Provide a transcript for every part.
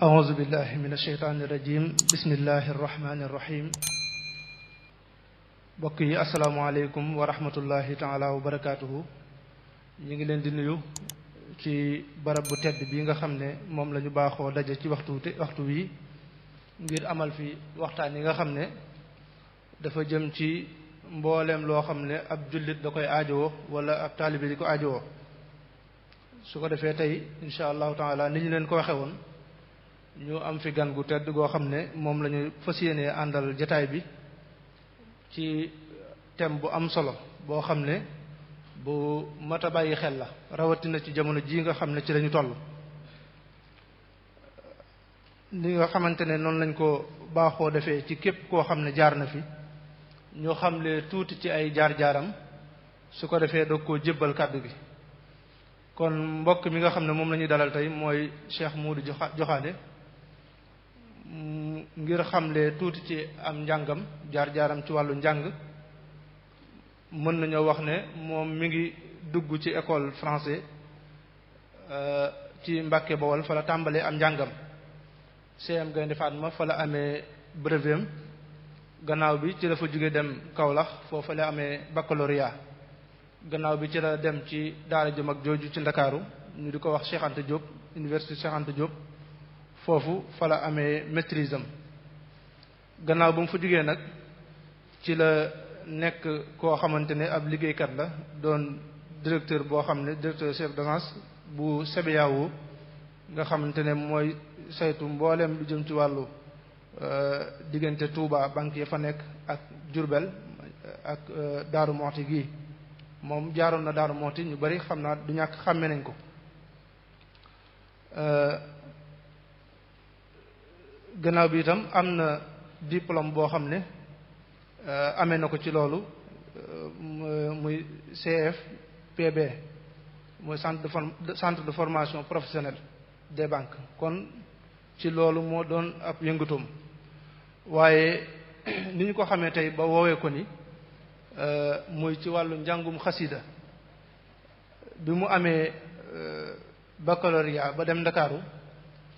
أعوذ بالله من الشيطان الرجيم بسم الله الرحمن الرحيم بقي السلام عليكم ورحمة الله تعالى وبركاته ñi ngi leen di nuyu ci barab bu tedd bi nga xam ne moom la ñu baaxoo daje ci waxtu wi ngir amal fi waxtaan yi nga xam ne dafa jëm ci mbooleem loo xam ne ab jullit da koy aajowoo wala ab taalibe di ko aajowoo su ko defee tey insha allahu taala ni ñu leen ko waxe woon ñu am fi gan gu tedd goo xam ne moom la ñu fas yéenee àndal jataay bi ci thème bu am solo boo xam ne bu mat a bàyyi xel la rawatina ci jamono ji nga xam ne ci lañu toll li nga xamante ne noonu lañ ko baaxoo defee ci képp koo xam ne jaar na fi ñu xamle tuuti ci ay jaar-jaaram su ko defee doog koo jébbal kàddu gi kon mbokk mi nga xam ne moom la ñuy dalal tey mooy Cheikh Modou Diokhané ngir xamle tuuti ci am njàngam jaar-jaaram ci wàllu njàng mën nañoo wax ne moom mi ngi dugg ci école français ci Mbàkke Bawol fa la tàmbalee am njàngam CM Gaynde Fatma fa la amee brevet gannaaw bi ci la fa jóge dem Kaolack foofa la amee baccalauréat gannaaw bi ci la dem ci daara ju mag jooju ci Ndakaaru ñu di ko wax Cheikh Anta Diop université Cheikh Anta Diop foofu fa la amee maîtrise am gannaaw ba mu fa jógee nag ci la nekk koo xamante ne ab liggéeykat la doon directeur boo xam ne directeur chef d'agence bu CBAO nga xamante ne mooy saytu mbooleem lu jëm ci wàllu diggante Touba banque yi fa nekk ak Diourbel ak Daaru Moxti gii moom jaaroon na Daaru Moxti ñu bari xam naa du ñàkk xàmme nañ ko gannaaw bi itam am na diplôme boo xam ne amee na ko ci loolu muy CFPB muy centre de formation professionnelle des banques kon ci loolu moo doon ab yëngatoom waaye ni ñu ko xamee tey ba woowee ko ni muy ci wàllu njàngum xasida bi mu amee baccalauréat ba dem Ndakaaru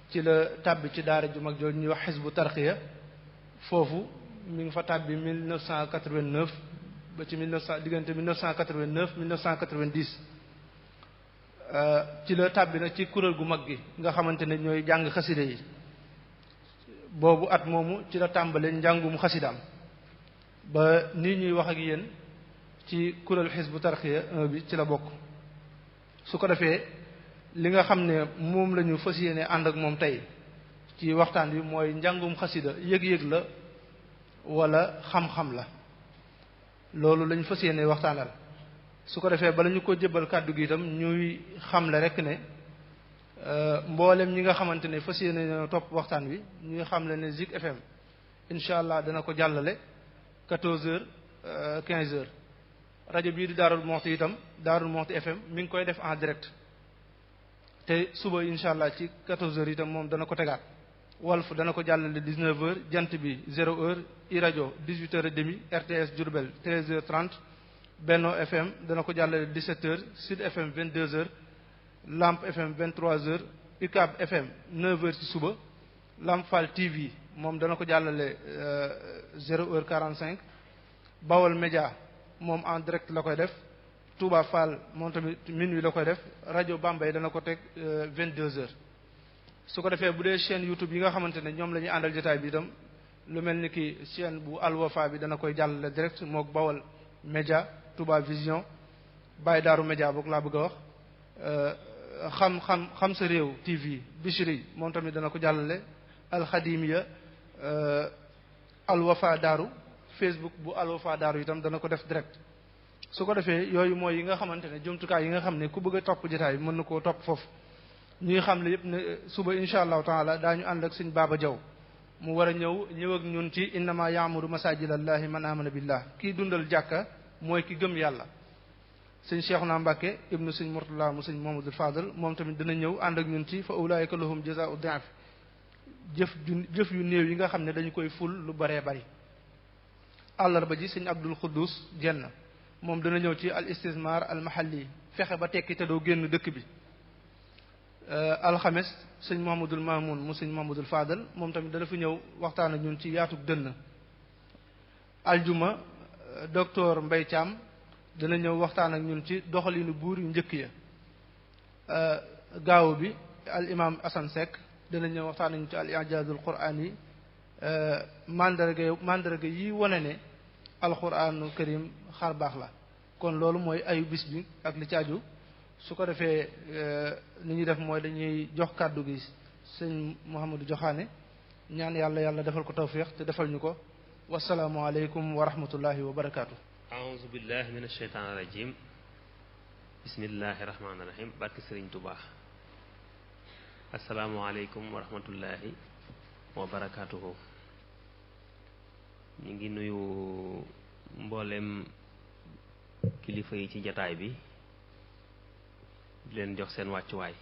ci la tàbbi ci daara ju mag jooju ñuy wax Hizbu Tarqiya foofu mi ngi fa tàbbi 1989 ba ci diggante 1989 1990 ci la tàbbi nag ci kuréel gu mag gi nga xamante ne ñooy jàng xasida yi boobu at moomu ci la tàmbale njàngum xasidaam ba nii ñuy wax ak yéen ci kuréel Hizbu Tarqiya 1 bi ci la bokk su ko defee li nga xam ne moom la ñu fas yéene ànd ak moom tey ci waxtaan bi mooy njàngum xasida yëg-yëg la wala xam-xam la loolu lañu fas yéene waxtaanal su ko defee bala ñu ko jëbbal kàddu gi itam ñuy xamle rek ne mboolem ñi nga xamante ne fas yéene topp waxtaan wi ñuy xamle ne Zik FM incha allah dana ko jàllale 14h 15h rajo bii di Daarul Moxti itam Daarul Moxti FM mi ngi koy def en direct te suba incha allah ci 14h itam moom dana ko tegaat Walf dana ko jàllale 19h jant bi 0h iRadio 18h30 RTS Diourbel 13h30 Benno FM dana ko jàllale 17h Sud FM 22h Lamp FM 23h UCAB FM 9h ci suba Lamp Fall TV moom dana ko jàllale 0h45 Bawol Média moom en direct la koy def Touba Fall moom tamit minuit la koy def rajo Bambey dana ko teg 22h su ko defee bu dee chaîne YouTube yi nga xamante ne ñoom la ñuy àndal jotaay bi itam lu mel ni ki chaîne bu Al Wafa bi dana koy jàllale direct mook Bawol Média Touba Vision Baye Daaru Média boog laa bëgg a wax xam sa réew TV Bichri moom tamit dana ko jàllale Al Khadimiya Al Wafa Daaru Facebook bu Al Wafa Daaru itam dana ko def direct su ko defee yooyu mooy yi nga xamante ne jumtukaay yi nga xam ne ku bëgg a topp jotaay bi mën na koo topp foofu ñuy xam le yëpp ne suba insha allahu taala daañu ànd ak sëñ Baba Jaw mu war a ñëw ak ñun ci innama yaamuru masajidallahi man amana billah kii dundal jàkka mooy ki gëm yàlla sëñ Cheikhouna Mbacké ibnu sëñ Murtala mu sëñ Mamadou Fadal moom tamit dina ñëw ànd ak ñun ci fa ulaika lahum jazaa'u di'af jëf yu néew yi nga xam ne dañu koy ful lu baree bari àllarba ji sëñ Abdul Xuddus jenn moom dana ñëw ci al istismar al mahalli fexe ba tekki te doo génn dëkk bi alxames sëñ Mouhamadul Mamoun mu sëñ Mouhamadul Fadal moom tamit dana fi ñëw waxtaan ak ñun ci yaatug dënn. aljuma docteur Mbaye Thiam dana ñëw waxtaan ak ñun ci doxalinu buur yu njëkk ya. gaaw bi al imam Assane Seck dana ñëw waxtaan ak ñun ci al i'jazul qur'an yi mandarga yi wane ne alquranu karim xar baax la. kon loolu mooy ayu bis bi ak li ci aju. su ko defee ni ñuy def mooy dañuy jox kàddu gi sëñ Mouhamadou Joxaane ñaan yàlla defal ko tawfiq te defal ñu ko. wasalaamu aleykum wa rahmatullahi wa barakaatu. a'uuzu billahi min asheytaan rajim. bismillahi rahmaani rahim. barke Sëriñ Tuubaa. asalaamu aleykum wa rahmatullahi wa barakaatuhu. ñu ngi nuyu mboolem kilifa yi ci jataay bi di leen jox seen wàccuwaay.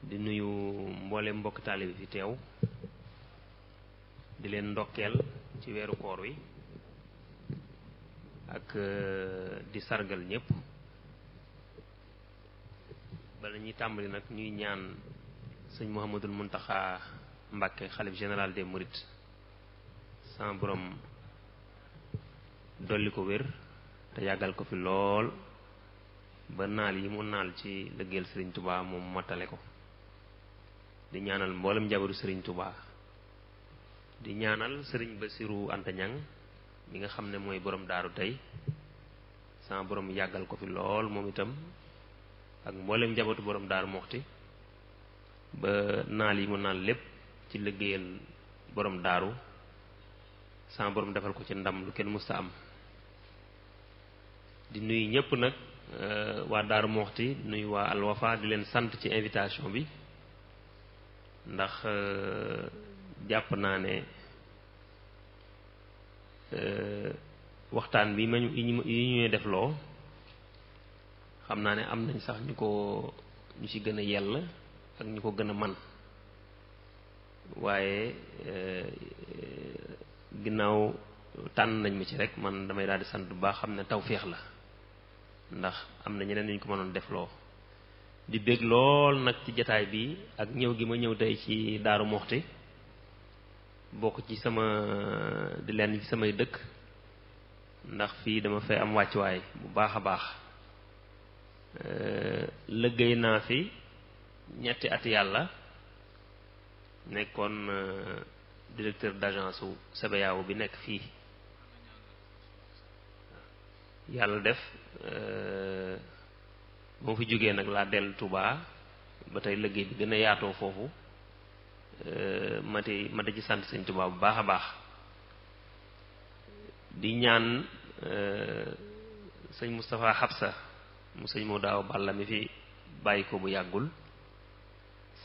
di nuyu mboolem mbokk taalibe bi fi teew. di leen ndokkeel ci weeru koor wi ak di sargal ñépp. bala ñuy tàmbali nag ñuy ñaan sëñ Mouhamadul Muntaxa Mbàkke xalif général des Mourides sama borom dolli ko wér te yàggal ko fi lool ba naal yi mu naal ci liggéeyal Sëriñ Tubaa moom mottale ko. di ñaanal mboolem njabaru Sëriñ Tubaa. di ñaanal sëriñ Basiru Anta Ñang mi nga xam ne mooy borom daaru tey sama borom yàggal ko fi lool moom itam ak mboolem njabootu borom daaru moxti ba naal yi mu naal lépp ci liggéeyal borom daaru sama borom defal ko ci ndam lu kenn musta am. di nuyu ñëpp nag waa daaru moxti nuyu waa Al Wafa di leen sant ci invitation bi ndax jàpp naa ne waxtaan bi yi ñuy def loo xam naa ne am nañ sax ñu ci gën a yell ak ñu ko gën a man waaye ginnaaw tànn nañ ma ci rek man damay daal di sant bu baax xam ne tawféex la ndax am na ñeneen ñu ko mënoon def loo. di bég lool nag ci jataay bi ak ñëw gi ma ñëw tey ci Daaru Muxti bokk ci di leen ci samay dëkk ndax fii dama fay am wàccuwaay bu baax a baax. liggéey naa fi ñetti at yàlla nekkoon directeur d'agence u CBAO bi nekk fii. yàlla def boo fi jógee nag laa dellu Touba ba tey liggéey bi gën a yaatoo foofu ma di ci sant sëñ Touba bu baax a baax. di ñaan sëñ Moustapha Habsa mu sëñ moo daaw Balla mi fi bàyyi ko bu yàggul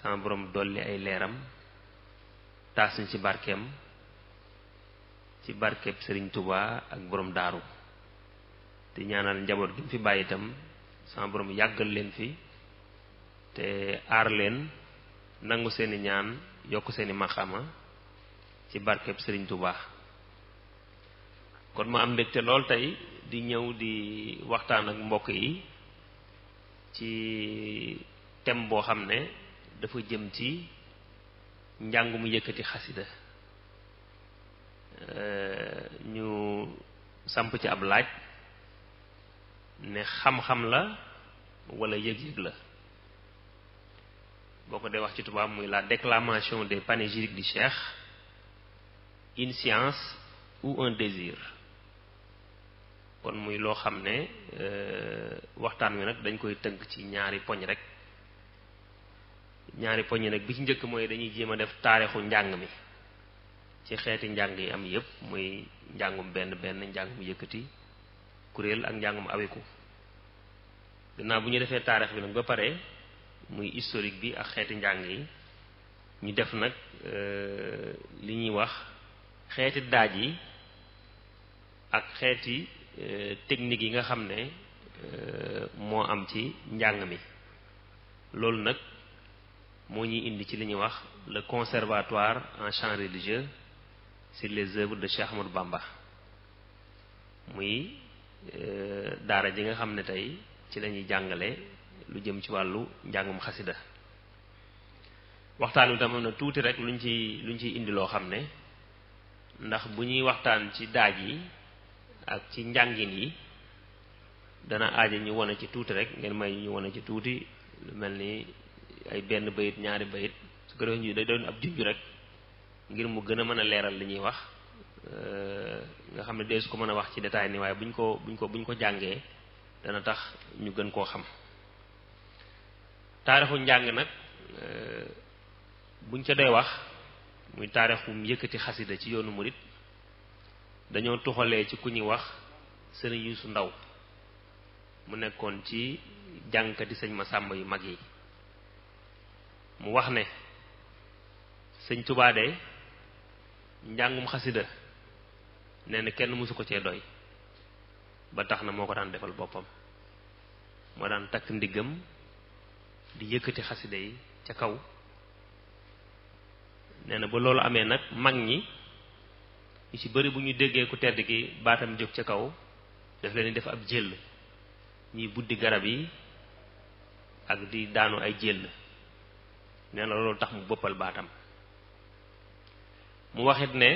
sama borom dolli ay leeram taas ñu ci barkeem ci barkeeb Sëriñ Touba ak borom daaru. di ñaanal njaboot gi mu fi bàyyi itam sama borom yàggal leen fi te aar leen nangu seeni ñaan yokk seeni maxama ci barkeeb Sëriñ Touba. kon ma am mbégte lool tey di ñëw di waxtaan ak mbokk yi ci thème boo xam ne dafa jëm ci njàng mu yëkkati xasida. ñu samp ci ab laaj ne xam-xam la wala yëg-yëg la. boo ko dee wax ci tubaab muy la déclamation des panégyriques du Cheikh, une science ou un désir. kon muy loo xam ne waxtaan wi nag dañ koy tënk ci ñaari poñ rek. ñaari poñ nag bi ci njëkk mooy dañuy jéem a def taarixu njàng mi ci xeeti njàng yi am yépp muy njàngum benn njàngum yëkkati kuréel ak njàngum awiku. gannaaw bu ñu defee taarix bi nag ba pare muy historique bi ak xeeti njàng yi ñu def nag li ñuy wax xeeti daaj yi ak xeeti technique yi nga xam ne moo am ci njàng mi. loolu nag moo ñuy indi ci li ñuy wax le conservatoire en chant religieux sur les œuvres de Cheikh Ahmadou Bamba. muy daara ji nga xam ne tey ci lañuy jàngale lu jëm ci wàllu njàngum xasida. waxtaan wi tam am na tuuti rek luñ ciy indi loo xam ne ndax bu ñuy waxtaan ci daaj yi ak ci njàngin yi dana aaja ñu wane ci tuuti rek ngeen may ñu wane ci tuuti lu mel ni ay benn bayit ñaari bayit su ko defee ñu day doon ab junj rek ngir mu gën a mën a leeral li ñuy wax nga xam ne dee su ko mën a wax ci détail ni waaye buñ ko jàngee dana tax ñu gën koo xam. taarixu njàng nag buñ ca doy wax muy taarixum yëkkati xasida ci yoonu murit dañoo tuxalee ci ku ñuy wax sëriñ Yuusu Ndaw mu nekkoon ci jàngkati sëñ Masàmba yu mag yi. mu wax ne sëñ Tuubaa de njàngum xasida nee na kenn mësu ko cee doy ba tax na moo ko daan defal boppam moo daan takk ndiggam di yëkkati xasida yi ca kaw. nee na ba loolu amee nag mag ñi ñu ci bari bu ñu déggee ku tedd ki baatam jóg ca kaw daf leen di def ab jël ñuy buddi garab yi ak di daanu ay jël. nee na loolu tax mu bëppal baatam. mu waxit ne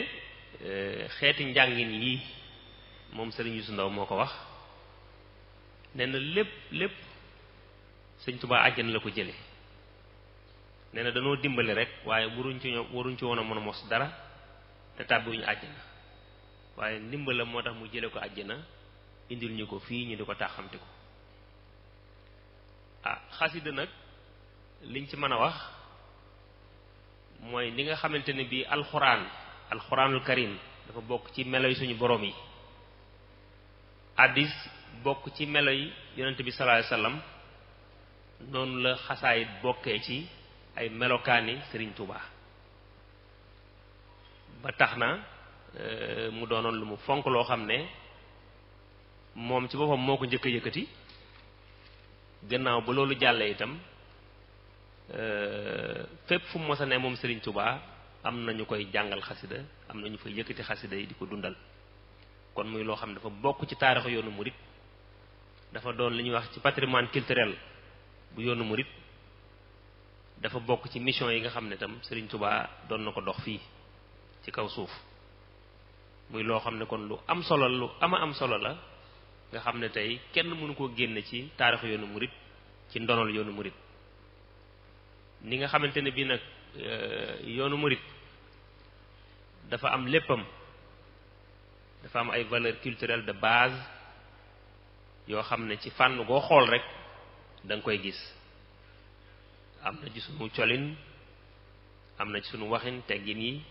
xeeti njàngin yi moom sëriñ Yuusu Ndaw moo ko wax nee na lépp sëñ Tuubaa àjjana la ko jële. nee na danoo dimbali rek waaye waruñ ci woon a mën a mos dara te tàbbiwuñu àjjana waaye ndimbal la moo tax mu jële ko àjjana indil ñu ko fii ñu di ko taxamti ko. xasida nag liñ ci mën a wax mooy li nga xamante ne bii alxuraanul karim dafa bokk ci melo yi suñu borom yi. hadiis bokk ci melo yi yonent bi sallallahu alayhi wasallam noonu la xasaayit bokkee ci ay melokaani Sëriñ Tuubaa ba tax na mu doonoon lu mu fonk loo xam ne moom ci boppam moo ko njëkk a yëkkati. gannaaw ba loolu jàllee itam fépp fu mu mos a ne moom Sëriñ Tuubaa am na ñu koy jàngal xasida am na ñu fa yëkkati xasida yi di ko dundal. kon muy loo xam ne dafa bokk ci taarixu yoonu murit dafa doon li ñuy wax ci patrimoine culturel bu yoonu murit dafa bokk ci mission yi nga xam ne itam Sëriñ Tuubaa doon na ko dox fii ci kaw suuf. muy loo xam ne kon lu am solo la nga xam ne tey kenn mënu koo génne ci taarixu yoonu murit ci ndonol yoonu murit. ni nga xamante ne bii nag yoonu murit dafa am léppam dafa am ay valeurs culturelles de base yoo xam ne ci fànn goo xool rek da nga koy gis. am na ci sunu colin am na ci sunu waxin teggin yi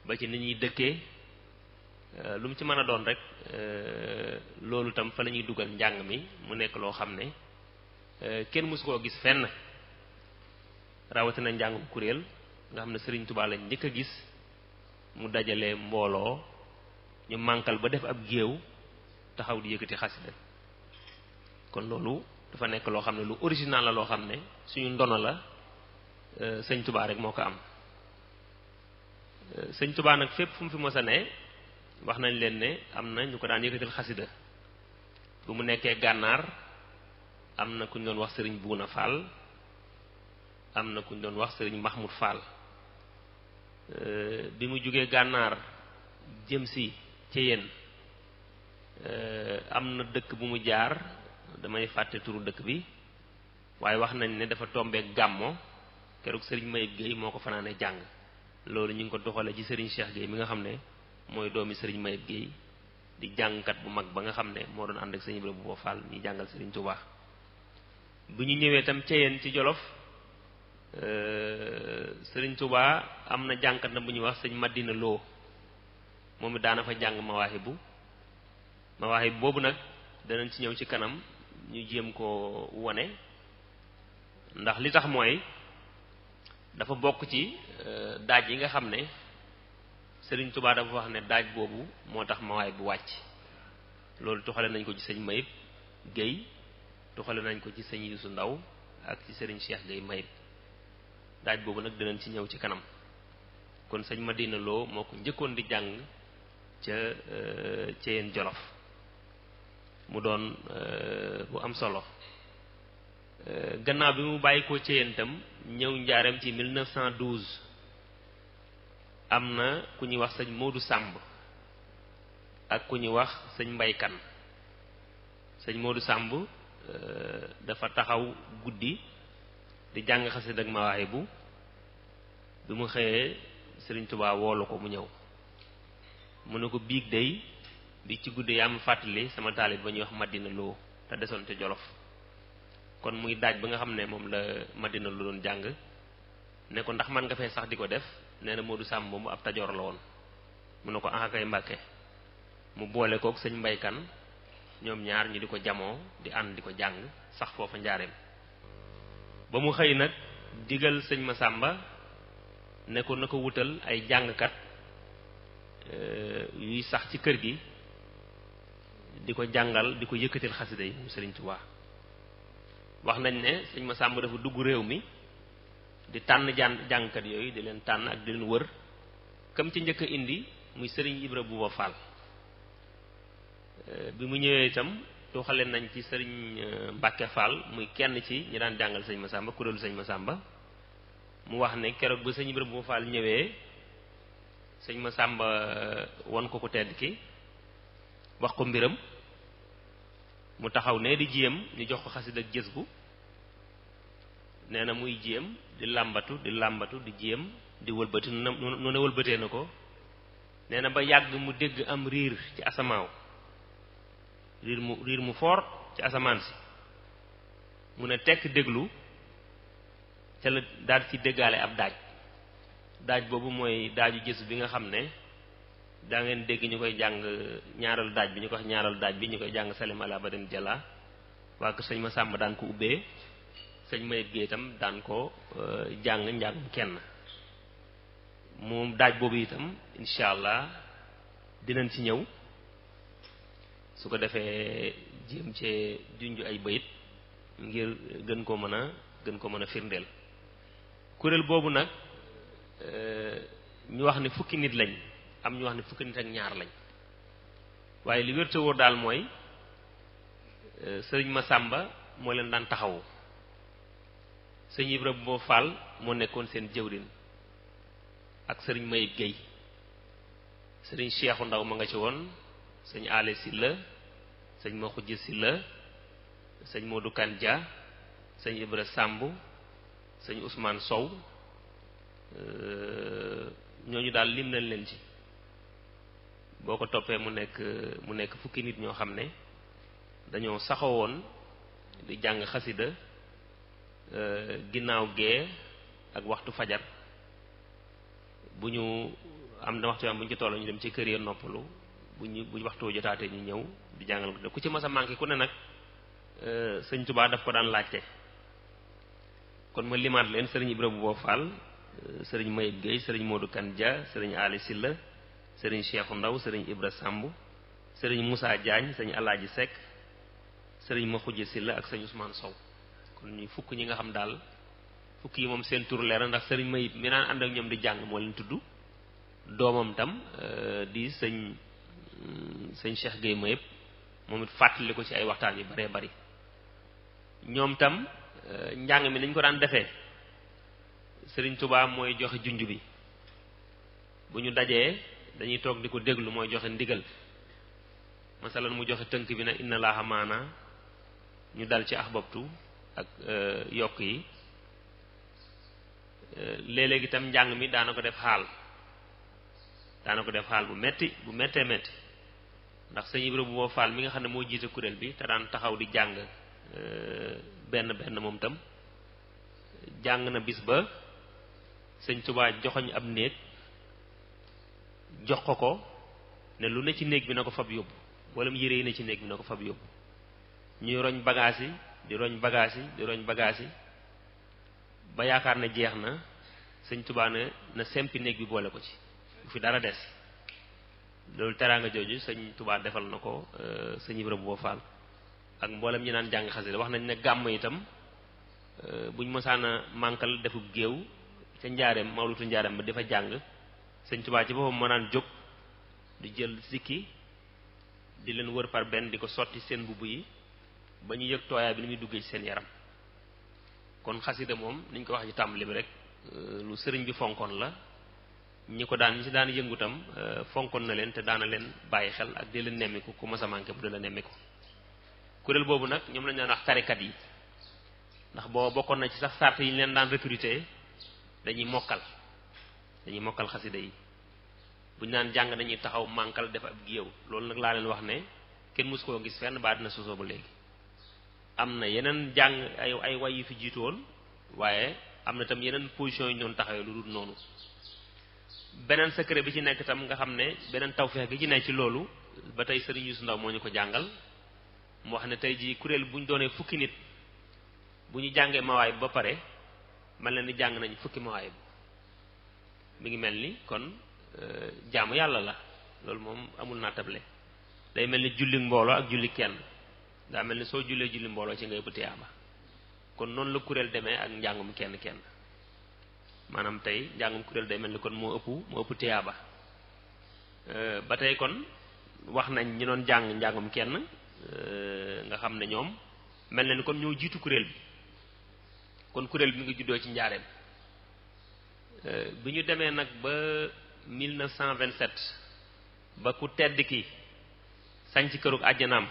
ba ci ni ñuy dëkkee lu mu ci mën a doon rek loolu tam fa la ñuy dugal njàng mi mu nekk loo xam ne kenn mësu koo gis fenn rawatina njàngum kuréel nga xam ne Sëriñ Tuubaa lañ njëkk a gis mu dajale mbooloo ñu mànkal ba def ab géew taxaw di yëkkati xasida. kon loolu dafa nekk loo xam ne lu original la loo xam ne suñu ndono la Sëñ Tuubaa rek moo ko am. Sëñ Tuubaa nag fépp fu mu fi mos a ne wax nañ leen ne am na ñu ko daan yëkkatil xasida. bu mu nekkee gànnaar am na ku ñu doon wax Sëriñ Buuna Fall am na ku ñu doon wax Sëriñ Mahmoud Fall. bi mu jógee gànnaar jëm si ci yéen am na dëkk bu mu jaar damay fàtte turu dëkk bi waaye wax nañ ne dafa tombeek gàmmo keroog Sëriñ Mayib Gueye moo ko fanaane jàng. loolu ñu ngi ko doxale ci Sëriñ Cheikh Gueye mi nga xam ne mooy doomi Sëriñ Mayib Gueye di jàngkat bu mag ba nga xam ne moo doon ànd ak Sëriñ Ibrahima Bouba Fall ñuy jàngal Sëriñ Tuubaa. bu ñu ñëwee itam ci yéen ci Jolof Sëriñ Tuubaa am na jàngkat na bu ñuy wax sëñ Madina Lo moom it daana fa jàng mawaahibu boobu nag danañ ci ñëw ci kanam ñu jéem ko wone ndax li tax mooy dafa bokk ci daaj yi nga xam ne Sëriñ Tuubaa dafa wax ne daaj boobu moo tax mawaahibu wàcc. loolu toxale nañ ko ci sëñ Mayib Gueye toxale nañ ko ci sëñ Yuusu Ndaw ak ci Sëriñ Cheikh Gueye Mayib. daaj boobu nag dinañ ci ñëw ci kanam kon sëñ Madina Lo moo ko njëkkoon di jàng ca yeen Jolof mu doon bu am solo. gannaaw bi mu bàyyi ko Ceyeen itam ñëw njaareem ci 1912 am na ku ñuy wax sëñ Modou Samb ak ku ñuy wax sëñ Mbay Kan. sëñ Modou Samb dafa taxaw guddi di jàng xasida ak Mawaahibu bi mu xëyee Sëriñ Tuubaa woolu ko mu ñëw mu ne ko biig day bi ci guddi yaa ma fàttali sama taalib ba ñuy wax Madina Lo te desoon te Jolof kon muy daaj ba nga xam ne moom la Madina Lo doon jàng ne ko ndax man nga fay sax di ko def nee na Modou Samb moomu ab Tajoor la woon mu ne ko kay Mbàkke mu boole kook sëñ Mbay Kan ñoom ñaar ñu di ko jamoo di ànd di ko jàng sax foofa njaareem ba mu xëy nag digal sëñ Masamba ne ko na ko wutal ay jàngkat yuy sax ci kër gi di ko jàngal di ko yëkkatil xasida yi mu Sëriñ Tuubaa wax nañ ne sëñ Masamba dafa dugg réew mi di tànn jàngkat yooyu di leen tànn ak di leen wër kam ci njëkk a indi muy Sëriñ Ibra Buuba Faal bi mu ñëwee itam tuuxale nañ ci Sëriñ Mbàkke Faal muy kenn ci ñi daan jàngal sëñ Masamba kuréelu sëñ Masamba mu wax ne keroog ba sëñ Ibra Buuba Faal ñëwee sëñ Masamba won ko ku tedd ki wax ko mbiram mu taxaw ne di jéem ñu jox ko xasida ak Jës bu nee na muy jéem di làmbatu di jéem di wëlbati nu ne wëlbatee na ko nee na ba yàgg mu dégg am riir ci asamaaw riir mu foor ci asamaan si mu ne tekk déglu ca la daal ci déggaale ab daaj boobu mooy daaju Jës bi nga xam ne daa ngeen dégg ñu koy jàng ñaareelu daaj bi ñu ko wax ñaareelu daaj bi ñu koy jàng salim ala baden jala waa kër sëñ Masamba daan ko ubbee sëñ Mayit Géey itam daan ko jàng njàngum kenn moom daaj boobu itam incha allah dinañ ci ñëw su ko defee jéem cee junj ay bayit ngir gën ko mën a firndeel kuréel boobu nag ñu wax ne fukki nit lañ am ñu wax ne fukki nit ak ñaar lañ waaye li wér te wóor daal mooy sëriñ Masamba moo leen daan taxawu sëñ Ibra Buuba Faal moo nekkoon seen jëwrin ak sëriñ Mayib Géey sëriñ Cheikhu Ndaw ma nga ci woon sëñ Ale Silla sëñ Ma Xujj Silla sëñ Modou Kan Dia sëñ Ibra Samb sëñ Ousmane Sow ñooñu daal lim nañ leen ci boo ko toppee mu nekk fukki nit ñoo xam ne dañoo saxawoon di jàng xasida ginnaaw gee ak waxtu fajar bu ñu am na waxtu bu ñu ci toll ñu dem ci kër ya noppalu bu waxtu jotaatee ñu ñëw di jàngal ku ci mas a manqué ku ne nag sëñ Tuubaa daf ko daan laajte kon ma limaat leen sëriñ Ibra Buuba Faal sëriñ Mayib Géey sëriñ Modou Kan Dia sëriñ Ali Silla sëriñ Cheikhu Ndaw sëriñ Ibra Samb sëriñ Moussa Diagne sëriñ Alaaji Seck sëriñ Ma Xujj Silla ak sëriñ Ousmane Sow kon ñu fukk ñi nga xam daal fukk yi moom seen tur leer ndax sëriñ Mayib mi naan ànd ak ñoom di jàng moo leen tudd doomam tam di sëñ Cheikh Gueye Mayib moom it fàttali ko ci ay waxtaan yu baree bari ñoom tam njàng mi nañ ko daan defee sëriñ Touba mooy joxe junj bi bu ñu dajee dañuy toog di ko déglu mooy joxe ndigal masalan mu joxe tënk bi na inna laaha maana ñu dal ci ahbabtu ak yokk yi léeg-léeg itam njàng mi daana ko def xaal bu méttee métti ndax sëñ Ibra Buuba Faal mi nga xam ne moo jiite kuréel bi te daan taxaw di jàng benn moom tam jàng na bis ba sëñ Tuubaa joxoñ ab néeg jox ko ne lu ne ci néeg bi na ko fab yóbbu wala mu yére yi ne ci néeg bi na ko fab yóbbu ñuy roñ bagaas yi di roñ bagaas yi ba yaakaar ne jeex na sëñ Tuubaa ne na sempi néeg bi boole ko ci bu fi dara des loolu teraanga jooju sëñ Tuubaa defal na ko sëñ Ibra Buuba Faal ak mboolem ñi naan jàng xasida wax nañ ne gàmm itam buñ mësaana mànkal defub géew ca njaareem mawlutu njaareem ba dafa jàng sëñ Tuubaa ci boppam moo naan jóg di jël sikki di leen wër par benn di ko sotti seen mbubb yi ba ñu yëg tooyaay bi ni muy duggee ci seen yaram kon xasida moom niñ ko wax ci tàmbali bi rek lu sëriñ bi fonkoon la ñi ci daan yëngutam fonkoon na leen te daana leen bàyyi xel ak di leen nemmiku ku mas a manqué bu dee la nemmiku kuréel boobu nag ñoom lañu daan wax tarikat yi ndax boo bokkoon na ci sax sart yi ñu leen daan recruter dañuy mokkal xasida yi buñu naan jàng dañuy taxaw mànkal def ab géew loolu nag laa leen wax ne kenn mësu koo gis fenn ba dina sosoo ba léegi am na yeneen jàng ay way yu fi jiitu woon waaye am na tam yeneen position yu ñu doon taxawee lu dul noonu beneen secret bi ci nekk tam nga xam ne beneen tawfeex gi ci nekk ci loolu ba tey Serigne Youssou Ndaw moo ñu ko jàngal mu wax ne tey jii kuréel bu ñu doonee fukki nit bu ñu jàngee mawaay ba pare man leen ni jàng nañ fukki mawaay mi ngi mel ni kon jaamu yàlla la loolu moom amul naa table day mel ni julli mbooloo ak julli kenn daa mel ni soo jullee julli mbooloo ci ngay ëpp tiyaaba kon noonu la kuréel demee ak njàngum kenn maanaam tey njàngum kuréel day mel ni kon moo ëpp tiyaaba ba tey kon wax nañ ñi doon jàng njàngum kenn nga xam ne ñoom mel na ni kon ñoo jiitu kuréel bi kon kuréel bi mi ngi juddoo ci njaareem bi ñu demee nag ba 1927 ba ku tedd ki sañ ci kërug àjjanaam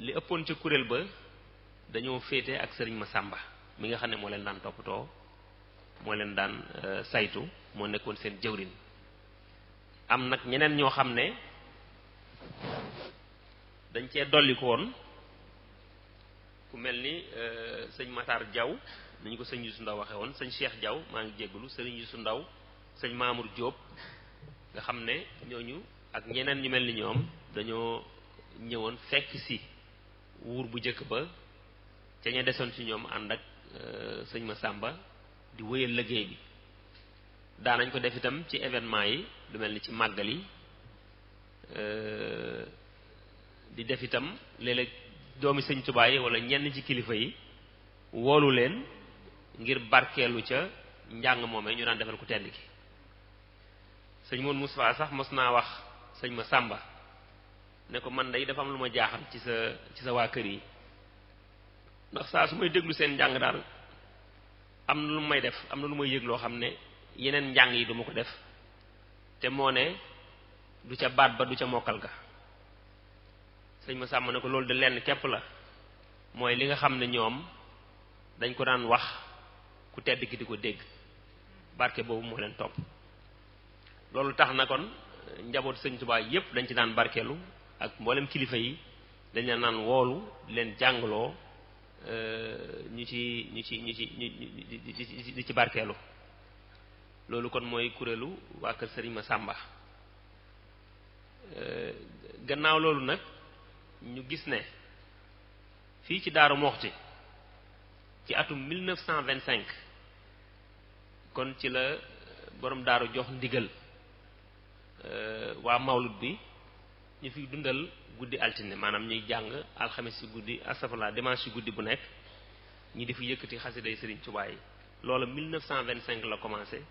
li ëppoon ca kuréel ba dañoo féete ak sëriñ Masamba mi nga xam ne moo leen daan toppatoo moo leen daan saytu moo nekkoon seen jëwrin am nag ñeneen ñoo xam ne dañ cee dolli ko woon ku mel ni sëñ Matar Diaw ni ñu ko sëñ Youssou Ndaw waxee woon sëñ Cheikh Diaw maa ngi jéggalu sëriñ Youssou Ndaw sëñ Mamour Diop nga xam ne ñooñu ak ñeneen ñu mel ni ñoom dañoo ñëwoon fekk si wuur bu njëkk ba ca ña desoon ci ñoom ànd ak sëñ Massamba di wéyal liggéey bi daanañ ko def itam ci événement yi lu mel ni ci màggal yi di def itam léeg-léeg doomi sëñ Tuubaa yi wala ñenn ci kilifa yi woolu leen ngir barkeelu ca njàng moomee ñu daan defal ku tedd ki sëñ Moon Moustapha sax mos naa wax sëñ Massamba ne ko man day dafa am lu ma jaaxal ci sa waa kër yi ndax saa su may déglu seen njàng daal am na lu may def am na lu may yëg loo xam ne yeneen njàng yi duma ko def te moo ne du ca baat ba du ca mokkal ga sëñ Massamba ne ko loolu de lenn képp la mooy li nga xam ne ñoom dañ ko daan wax ku tedd ki di ko dégg barke boobu moo leen topp loolu tax na kon njaboot sëñ Tuubaa yépp dañ ci daan barkeelu ak mboolem kilifa yi dañ leen naan woolu di leen jàngaloo ñu ci barkeelu loolu kon mooy kuréelu waa kër Sëriñ Massamba gannaaw loolu nag ñu gis ne fii ci Daaru Muxti ci atum 1925 kon ci la borom daaru jox ndigal waa mawlud bi ñu fi dundal guddi altine maanaam ñuy jàng alxames ci guddi astafurlah dimanche ci guddi bu nekk ñi di fi yëkkati xasiday Sëriñ Tuubaa yi loolu 1925 la commencé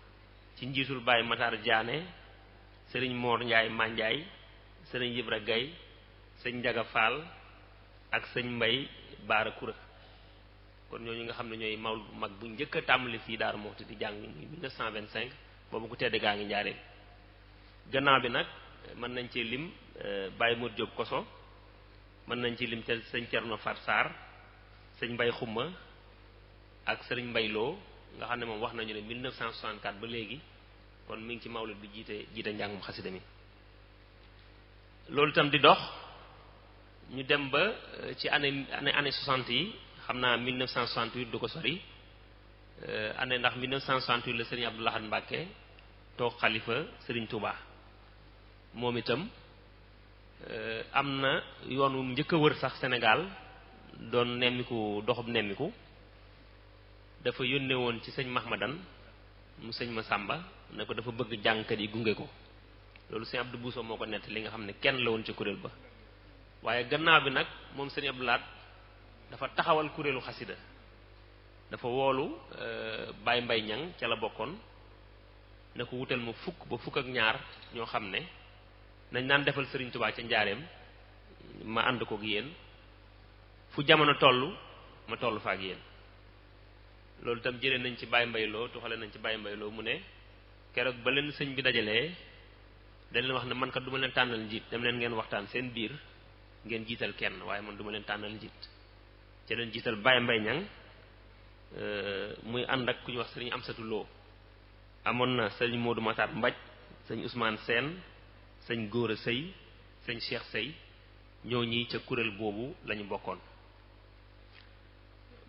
ci njiitul Baye Matar Diané Sëriñ Mor Ndiaye Mandiaye Sëriñ Ibra Gaye sëñ Njaga Fall ak sëñ Mbay Baara Kura kon ñooñu nga xam ne ñooy mawlud bu mag bu njëkk a tàmbali fii Daaru Muxti di jàng 1925 boobu ku tedd gaa ngi njaareel gannaaw bi nag mën nañ ci lim Baye Mour Diop Koso mën nañ ci lim sëñ Cerno Fat Sarr sëñ Mbay Xumma ak sëriñ Mbay Loo nga xam ne moom wax nañu ne 1964 ba léegi kon mi ngi ci mawlud bi jiite njàngum xasida mi loolu itam di dox ñu dem ba ci année 60 yi xam naa 1968 du ko sori année ndax 1968 la sëriñ Abdou Lahad Mbacke toog xalifa sëriñ Touba moom itam am na yoon wu njëkk a wër sax Sénégal doon nemmiku doxub nemmiku dafa yónnee woon ci sëñ Mahmadan mu sëñ Massamba ne ko dafa bëgg jàngkat yi gunge ko loolu sëñ Abdou Bousso moo ko nett li nga xam ne kenn la woon ci kuréel ba waaye gannaaw bi nag moom sëñ Abdou Lahad dafa taxawal kuréelu xasida dafa woolu Baye Mbay Ñang ca la bokkoon ne ko wutal ma fukk ba fukk ak ñaar ñoo xam ne nañ naan defal Sëriñ Tuubaa ca njaareem ma ànd ko ak yéen fu jamono toll ma toll fa ak yéen. loolu itam jëlee nañ ci Baye Mbayloo tuxale nañ ci Baye Mbayloo mu ne keroog ba leen sëñ bi dajalee dañ leen wax ne man kat du ma leen tànnal njiit dem leen ngeen waxtaan seen biir ngeen jiital kenn waaye man du ma leen tànnal njiit ci leen jiital Baye Mbay Ñang muy ànd ak ku ñu wax sëriñ Amsatu Lo amoon na sëriñ Modou Matar Mbaj sëñ Ousmane Sène sëñ Góora Sëy sëñ Cheikh Sëy ñoo ñi ca kuréel boobu lañu bokkoon.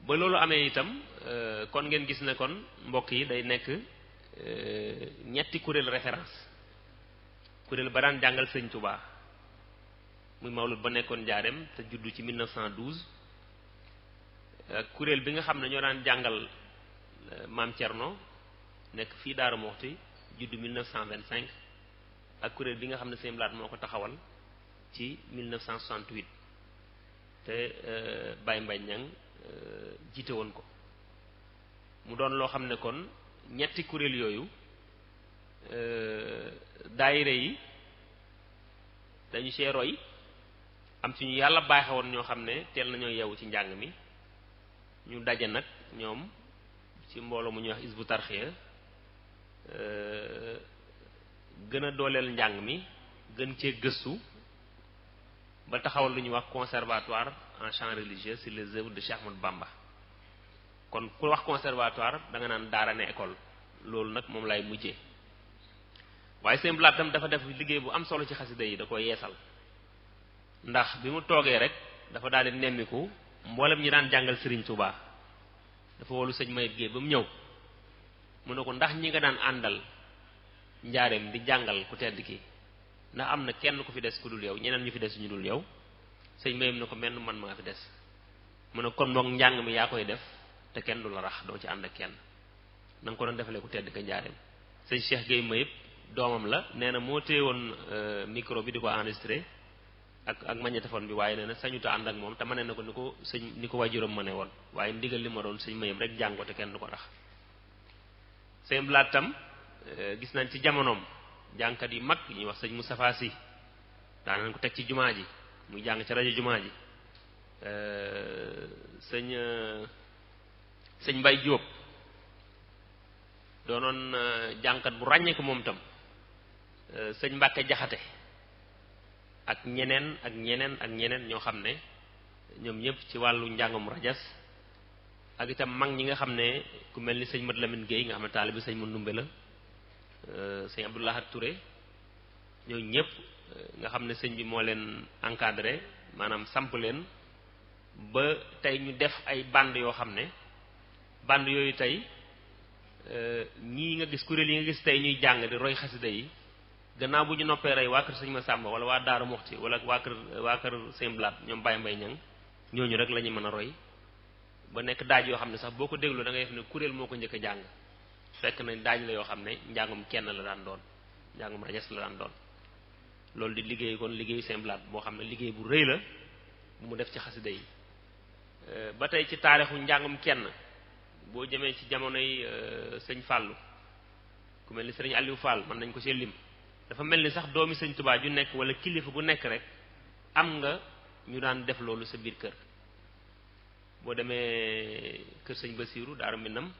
ba loolu amee itam kon ngeen gis ne kon mbokk yi day nekk ñetti kuréel référence kuréel ba daan jàngal sëñ Touba muy mawlud ba nekkoon Njaareem te juddu ci 1912 kuréel bi nga xam ne ñoo daan jàngal maam Thierno nekk fii Daaru Muxti juddu 1925 ak kuréel bi nga xam ne sëñ Blaat moo ko taxawal ci 1968 te Baye Mbaye Niang jiite woon ko mu doon loo xam ne kon ñetti kuréel yooyu daayira yi dañu see roy am ci ñu yàlla baaxe woon ñoo xam ne teel nañoo yeewu ci njàng mi ñu daje nag ñoom ci mbooloo mu ñuy wax Hizbut Tarqiyyah gën a dooleel njàng mi gën cee gëstu ba taxawal lu ñuy wax conservatoire en chant religieux sur les œuvres de Cheikh Ahmadou Bamba. kon ku wax conservatoire da nga naan daara ne école loolu nag moom lay mujjee waaye seen blaat tam dafa def liggéey bu am solo ci xasida yi da ko yeesal ndax bi mu toogee rek dafa daal di nemmiku mboolem ñi daan jàngal Serigne Touba dafa wolu sëñ Mayib Guèye ba mu ñëw mu ne ko ndax ñi nga daan àndal njaareem di jàngal ku tedd ki ndax am na kenn ku fi des ku dul yow ñeneen ñu fi des ñu dul yow sëñ Mayib ne ko menn man maa fi des mu ne kon boog njàng mi yaa koy def te kenn du la rax doo ci ànd ak kenn na nga ko doon defalee ku tedd ka njaareem sëñ Cheikh Guèye Mayib doomam la nee na moo téye woon micro bi di ko enregistré ak magnétophone bi waaye nee na sañuta ànd ak moom te ma ne na ko ni ko waajuram ma ne woon waaye ndigal li ma doon sëñ Mayib rek jàng ko te kenn du ko rax sëñ blaat tam gis nañ ci jamonoom jàngkat yu mag ñuy wax sëñ Moustapha Sy daan nañ ko teg ci jumaa ji muy jàng ci rajo jumaa ji sëñ Mbay Jóob doonoon jàngkat bu ràññee ko moom tam sëñ Mbàkke Jaxate ak ñeneen ñoo xam ne ñoom ñëpp ci wàllu njàngum rajas ak itam mag ñi nga xam ne ku mel ni sëñ Mat Lamine Guèye nga xam ne taalibi sëñ Ma Ndumbe la sëñ Abdoulahat Touré ñoo ñëpp nga xam ne sëñ bi moo leen encadré maanaam samp leen ba tey ñu def ay bande yoo xam ne bande yooyu tey ñii nga gis kuréel yi nga gis tey ñuy jàng di roy xasida yi gannaaw bu ñu noppee rey waa kër sëñ Masamba wala waa Daaru Muxti wala waa kër sëñ Blaat ñoom Baye Mbaye Niang ñooñu rek la ñu mën a roy ba nekk daaj yoo xam ne sax boo ko déglu da ngay def ne kuréel moo ko njëkk a jàng fekk na daaj la yoo xam ne njàngum kenn la daan doon njàngum rajas la daan doon loolu di liggéey kon liggéeyu sëñ Blaat boo xam ne liggéey bu rëy la bu mu def ci xasida yi ba tey ci taarixu njàngum kenn boo jëmee ci jamonoy sëñ Fallou ku mel ni sëriñ Aliou Fall mën nañ ko see lim dafa mel ni sax doomi sëñ Touba ju nekk wala kilifa gu nekk rek am nga ñu daan def loolu sa biir kër boo demee kër sëñ Basiiru Daaru Minam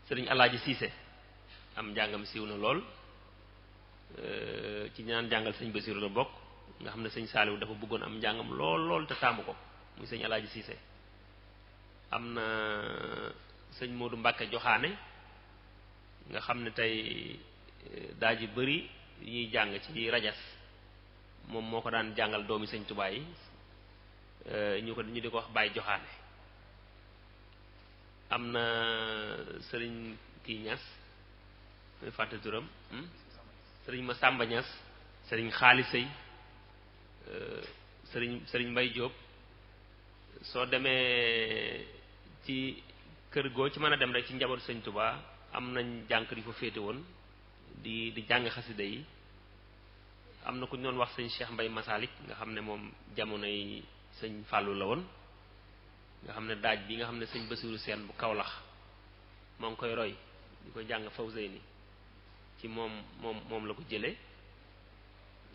sëriñ Alaaji Siise am njàngam siiw na lool ci ñaan jàngal sëñ Basiiru la bokk nga xam ne sëñ Saaliw dafa bëggoon am njàngam lool te taamu ko muy sëñ Alaaji Siise am na sëñ Moodu Mbàkke Joxaane nga xam ne tey daa ji bëri ñuy jàng ci rajas moom moo ko daan jàngal doomi sëñ Tuubaa yi ñu di ko wax Baay Joxaane am na sëriñ kii Ñas muy fàtte turam sëriñ ma Sàmba Ñas sëriñ Xaali Sëy sëriñ Mbay Jóob soo demee ci kër goo ci mën a dem rek ci njabootu sëñ Tuubaa am nañ jànkar yu fa féete woon di jàng xasida yi am na ku ñu doon wax sëñ Cheikh Mbay Masalik nga xam ne moom jamonoy sëñ Fàllu la woon nga xam ne daaj bi nga xam ne sëñ Basiiru Seen bu Kawlax moo ngi koy roy di ko jàng Fawzeyni ci moom la ko jële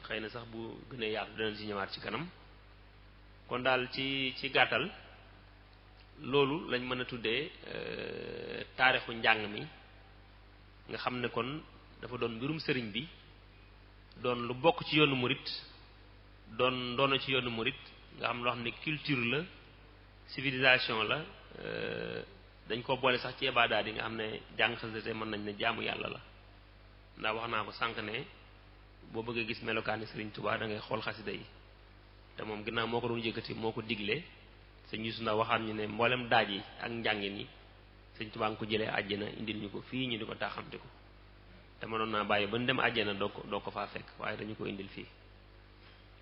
xëy na sax bu gënee yaatu danañ ci ñëwaat ci kanam kon daal ci gàttal loolu lañ mën a tuddee taarixu njàng mi nga xam ne kon dafa doon mbirum sëriñ bi doon lu bokk ci yoonu murit doon ci yoonu murit nga xam loo xam ne culture la civilisation la dañ ko boole sax ci ibaadaat yi nga xam ne jàng xasida mën nañ ne jaamu yàlla la ndax wax naa ko sànq ne boo bëggee gis melokaani Sëriñ Tuubaa da ngay xool xasida yi te moom ginnaaw moo ko doon yëkkati moo ko digle sëñ Yuusu Ndaw waxaat ñu ne mboolem daaj yi ak njàngin yi Sëriñ Tuubaa nga ko jëlee àjjana indil ñu ko fii ñu di ko taaxamte ko te mënoon naa bàyyi ba ñu dem àjjana doo ko faa fekk waaye dañu ko indil fii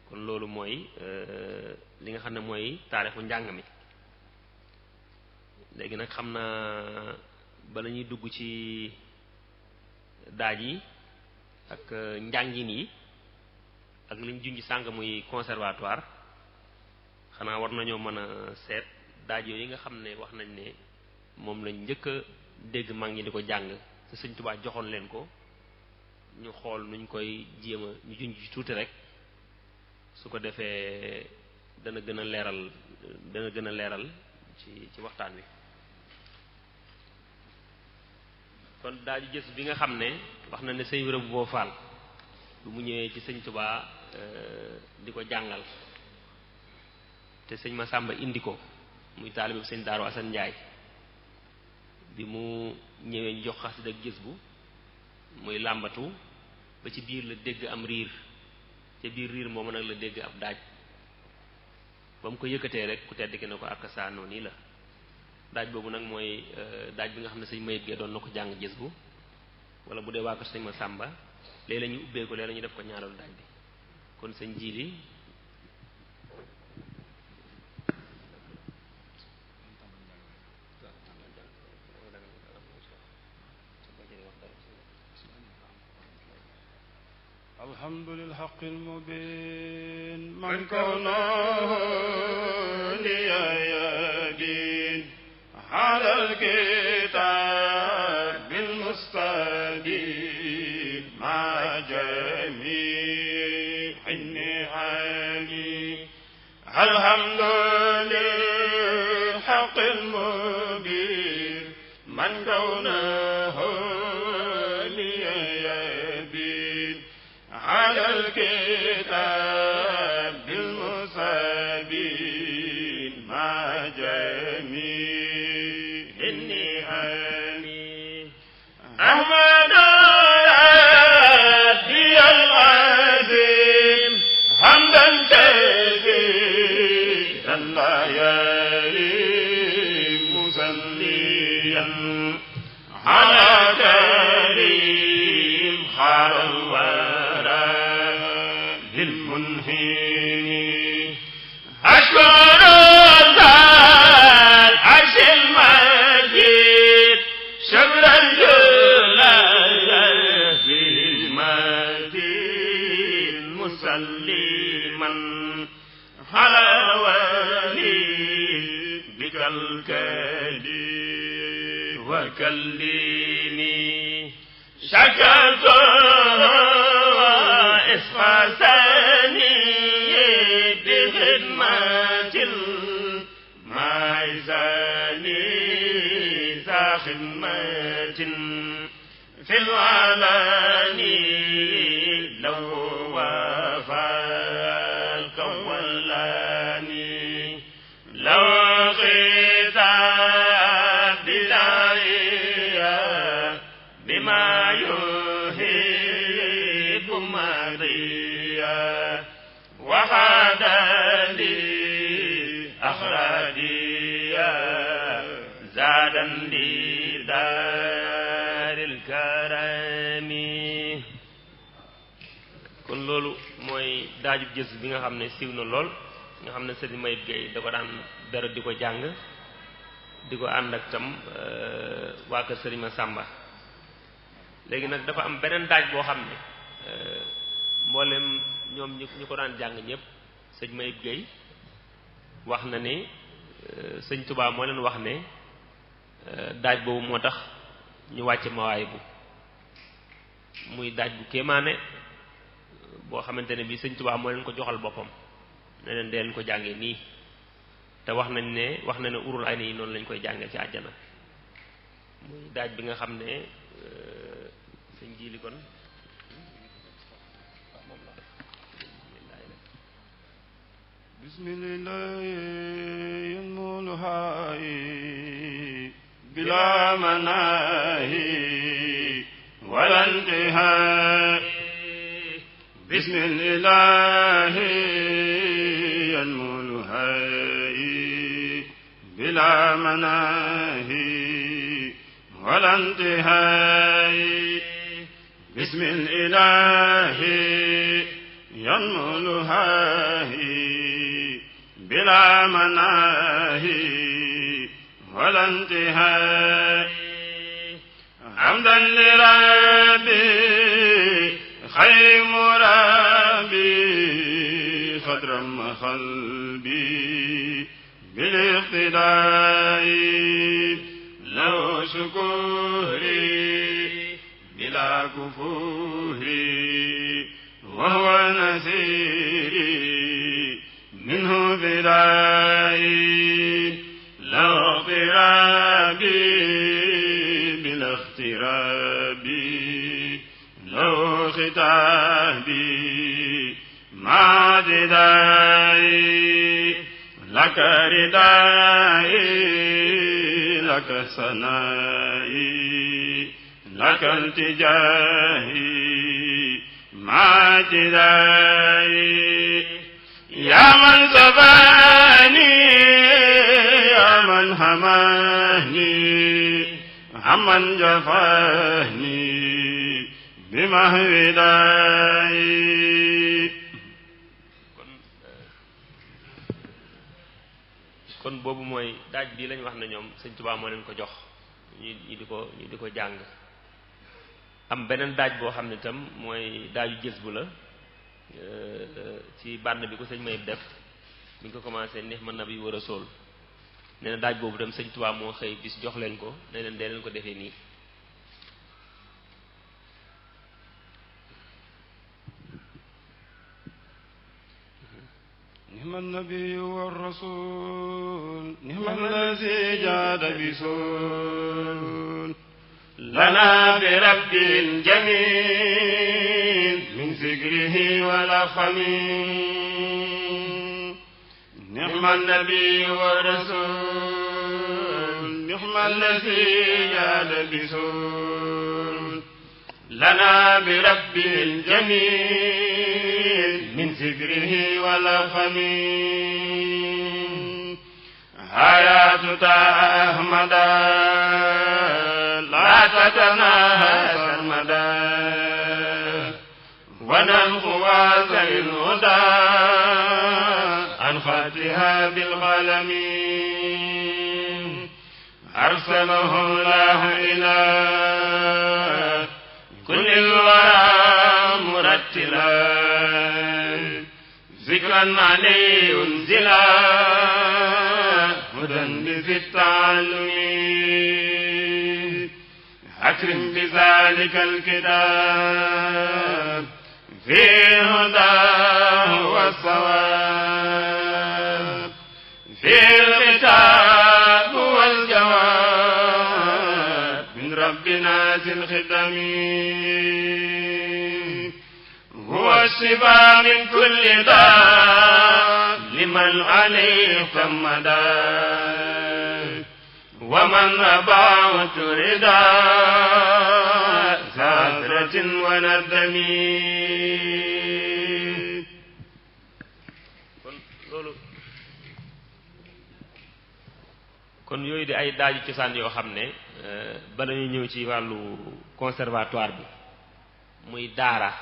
kon loolu mooy li nga xam ne mooy taarixu njàng mi léegi nag xam naa bala ñuy dugg ci daaj yi ak njàngin yi ak liñ junj sàng muy conservatoire xanaa war nañoo mën a seet daaj yooyu nga xam ne wax nañ ne moom lañ njëkk a dégg mag ñi di ko jàng te Sëriñ Tuubaa joxoon leen ko ñu xool nuñ koy jéem a ñu junj ci tuuti rek su ko defee dana gën a leeral ci waxtaan wi. kon daaju jës bi nga xam ne wax na ne sëñ Ibra Boo Faal bu mu ñëwee ci Sëñ Tuubaa di ko jàngal te sëñ Masàmba indi ko muy taalibe bi sëñ Daaru Asan Njaay bi mu ñëwee ñu jox xasida ak jës bu muy làmbatu ba ci biir la dégg am riir te biir riir moomu nag la dégg ab daaj ba mu ko yëkkatee rek ku tedd ki ne ko ak saa noonu la daaj boobu nag mooy daaj bi nga xam ne sëñ Mayib Gee doon na ko jàng jës bu wala bu dee waa ko sëñ Masàmba léeg la ñu ubbee ko léeg la ñu def ko ñaareelu daaj bi kon sëñ Jiili الحمد للحق المبين من كونه لي يبين على الكتاب المستبين مع جميع النعم الحمد للحق المبين من كونه على الكتاب المستبين مع جميع النعم أحمد ربي العظيم حمدا كثيرا لا يريم مصليا على كريم خير الورى للمنهين أشكر ذا العرش المجيد شكرا جلاله في المجيد مسلما على ولي بك الكلي وكليني شكرت إسقاسني بخدمة المعزاني ذا خدمة في العلاني لو وفى الكولاني لو غيثا بداية بما يهيب مريا وهذا لي أخراديا زادا لدار الكرم kon loolu mooy daajub jës bi nga xam ne siiw na lool nga xam ne Sëriñ Mayib Gay da ko daan dara di ko jàng di ko ànd ak tam waa kër Sëriñ Masàmba léegi nag dafa am beneen daaj boo xam ne mboolem ñoom ñu ko daan jàng ñëpp sëñ Mayib Gay wax na ni sëñ Tuubaa moo leen wax ne daaj boobu moo tax ñu wàcce mawaay bu muy daaj bu kéemaane boo xamante ne bi sëñ Tuubaa moo leen ko joxal boppam ne leen dee leen ko jàngee nii te wax na ne urul ay ni noonu lañ koy jànge ci àjjana muy daaj bi nga xam ne sëñ jiili kon bismillahi yanmuluhayi bila manahi wala intihai bismillahi yanmuluhayi bila manahi wala intihai bismillahi yanmuluhayi بلا مناهي ولا انتهاء حمدا لربي خير مرابي خضرم قلبي بالاقتداء لو شكوري بلا كفوري وهو نسيري منه ذراعي لو اغترابي بلا اغترابي لو ختابي مع ردائي لك ردائي لك ثنائي لك التجائي مع جدائي يا من سباني يا من حماني عمن جفاني بمهوداي kon boobu mooy daaj bii lañ wax ne ñoom Sëñ Tuubaa moo leen ko jox ñu di ko jàng am beneen daaj boo xam ne itam mooy daaju jës bu la ci bànn bi ko sëñ Mayib def mi ngi ko commencé neex ma nabi war a sool nee na daaj boobu tam Sëñ Tuubaa moo xëy bis jox leen ko ne leen dee leen ko defee nii نعم النبي والرسول نعم الذي جاد بسول لنا برب جميل من ذكره ولا خميل نعم النبي والرسول نعم الذي جاد بسول لنا برب جميل من ذكره ولا خميل حياة أحمدا لا تتناهى سرمدا وننقوى ذي الهدى عن خطها بالقلم أرسله الله إلى كل الورى مرتلا ذكرا عليه انزلا هدى بذي التعلم أكرم بذلك الكتاب في هداه والصواب في الكتاب والجواب من ربنا ذي الختم هو الشفاء من كل داء لمن عليه ثمدا ومن أبعت رداء ساترة وندم kon yooyu di ay daaju cosaan yoo xam ne bala ñu ñëw ci wàllu conservatoire bi muy daara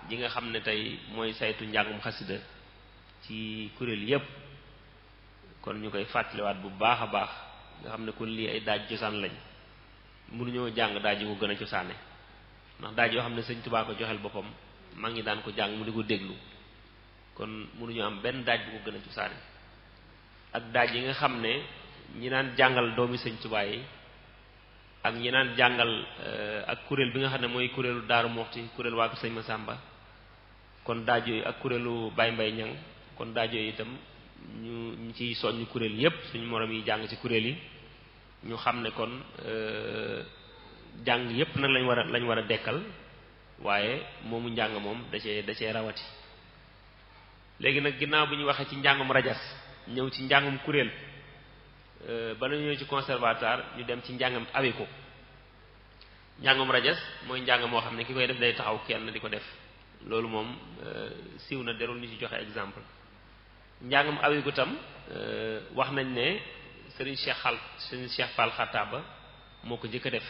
ji nga xam ne tey mooy saytu njàngum xasida ci kuréel yépp kon ñu koy fàttaliwaat bu baax a baax nga xam ne kon lii ay daaj cosaan lañ mënuñoo jàng daaj yi ko gën a cosaane ndax daaj yoo xam ne Sëñ Tuubaa ko joxel boppam mag ñi daan ko jàng mu di ko déglu kon mënuñoo am benn daaj bu ko gën a cosaane ak daaj yi nga xam ne ñi naan jàngal doomi Sëñ Tuubaa yi ak ñi naan jàngal ak kuréel bi nga xam ne mooy kuréelu Daaru Muxti kuréel waa Sëñ Masamba kon daaj yooyu ak kuréelu Baye Mbay Ñang kon daaj yooyu itam ñu ciy soññ kuréel yépp suñu moroom yi jàng ci kuréel yi ñu xam ne kon jàng yépp nag lañ war a dekkal waaye moomu njàng moom da cee rawati. léegi nag ginnaaw bi ñu waxee ci njàngum rajas ñëw ci njàngum kuréel bala ñëw ci conservatoire ñu dem ci njàngam awiku. njàngum rajas mooy njàng moo xam ne ki koy def day taxaw kenn di ko def loolu moom siiw na derul ñu ci joxe exemple. njàngam awiku tam wax nañ ne Serigne Cheikh Fall Khattaba moo ko njëkk a def.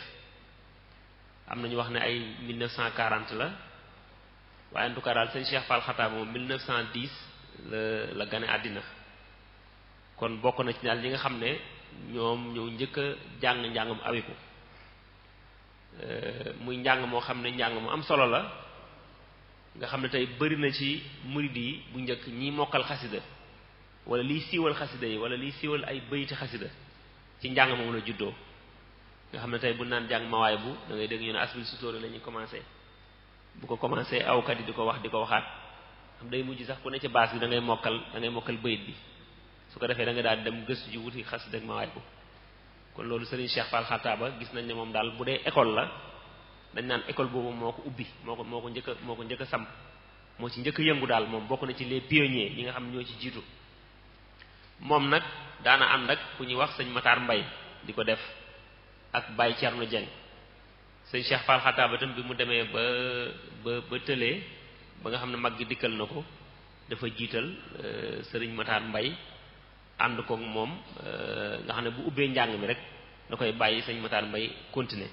am na ñu wax ne ay 1940 la waaye en tout cas daal Serigne Cheikh Fall Khattaba moom 1910 la gane àddina kon bokk na ci daal ñi nga xam ne ñoom ñoo njëkk a jàng njàngam awiku. muy njàng moo xam ne njàng mu am solo la nga xam ne tey bari na ci murid yi bu njëkk ñi mokkal xasida wala liy siiwal xasida yi wala liy siiwal ay bayti xasida ci njàng moom la juddoo nga xam ne tey bu naan jàng mawaay bu da ngay dégg ñu ne asbil sutóori la ñuy commencé bu ko commencé awkat yi di ko wax di ko waxaat xam day mujj sax ku ne ci baas bi da ngay mokkal bayit bi su ko defee da nga daal dem gëstu ji wuti xasida ak mawaay bu kon loolu Serigne Cheikh Fall Khattaba gis nañ ne moom daal bu dee école la dañ naan école boobu moo ko ubbi moo ko njëkk a samp moo ci njëkk a yëngu daal moom bokk na ci les pionniers yi nga xam ne ñoo ci jiitu. moom nag daana ànd ak ku ñuy wax sëñ Matar Mbay di ko def ak Baye Thierno Dieng. sëñ Cheikh Fall Khattaba tam bi mu demee ba tëlee ba nga xam ne mag gi dikkal na ko dafa jiital Serigne Matar Mbay ànd koog moom nga xam ne bu ubbee njàng mi rek da koy bàyyi sëñ Matar Mbay continuer.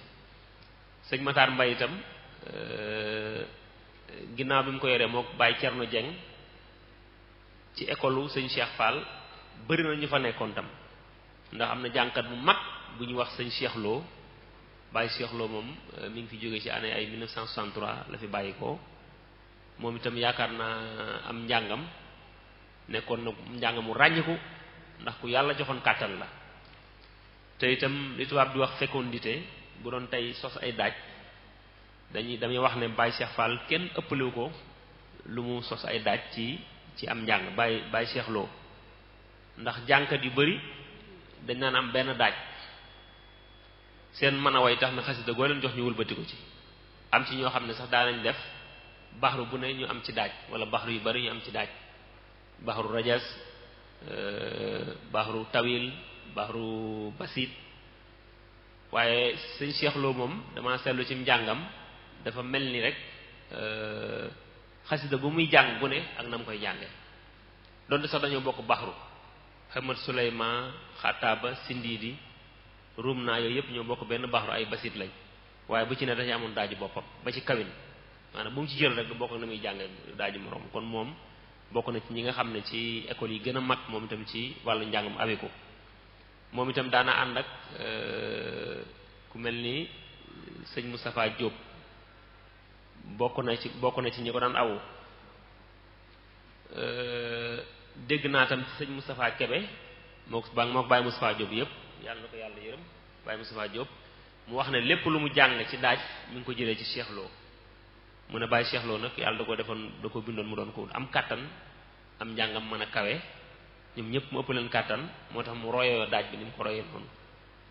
sëñ Matar Mbay itam ginnaaw bi mu ko yoree mook Baye Thierno Dieng ci école sëñ Cheikh Fall bari na ñu fa nekkoon tam ndax am na jàngkat bu mag bu ñuy wax sëñ Cheikh Lo Baye Cheikh Lo moom mi ngi fi jógee ci année ay 1963 la fi bàyyi ko moom itam yaakaar naa am njàngam nekkoon na njàng mu ràññiku ndax ku yàlla joxoon kàttan la te itam li tubaab di wax fécondité bu doon tey sos ay daaj damay wax ne Baye Cheikh Fall kenn ëppalewu ko lu mu sos ay daaj ci am njàng Baye Cheikh Lo ndax jàngkat yu bari dañ naan am benn daaj seen mën a way tax na xasida goo leen jox ñu wëlbati ko ci am ci ñoo xam ne sax daanañ def baxru bu ne ñu am ci daaj wala baxru yu bari ñu am ci daaj baxru rajas baxru tawil baxru basit waaye sëñ Cheikh Lo moom dama seetlu ci njàngam dafa mel ni rek xasida bu muy jàng bu ne ak na mu koy jànge donte sax dañoo bokk baxru Hamad Suleyman Khattaba Sindidi ruum naa yooyu yëpp ñoo bokk benn baxru ay basit lañ waaye bu ci ne dañu amoon daaju boppam ba ci kawin maanaam bu mu ci jël rek du bokk na muy jànge daaju moroom kon moom bokk na ci ñi nga xam ne ci école yi gën a mag moom itam ci wàllu njàngum awiku moom itam daana ànd ak ku mel ni sëñ Moustapha Diop bokk na ci ñi ko daan awu dégg naa tam ci sëñ Moustapha Kebe moo Baye Moustapha Diop yëpp yàlla na ko yàlla yërëm Baye Moustapha Diop mu wax ne lépp lu mu jàng ci daaj mi ngi ko jëlee ci Cheikh Lo mu ne Baye Cheikh Lo nag yàlla da ko bindoon mu doon ko am kàttan am njàngam mën a kawe ñoom ñëpp mu ëpp leen kàttan moo tax mu royoo daaj bi ni mu ko royee noonu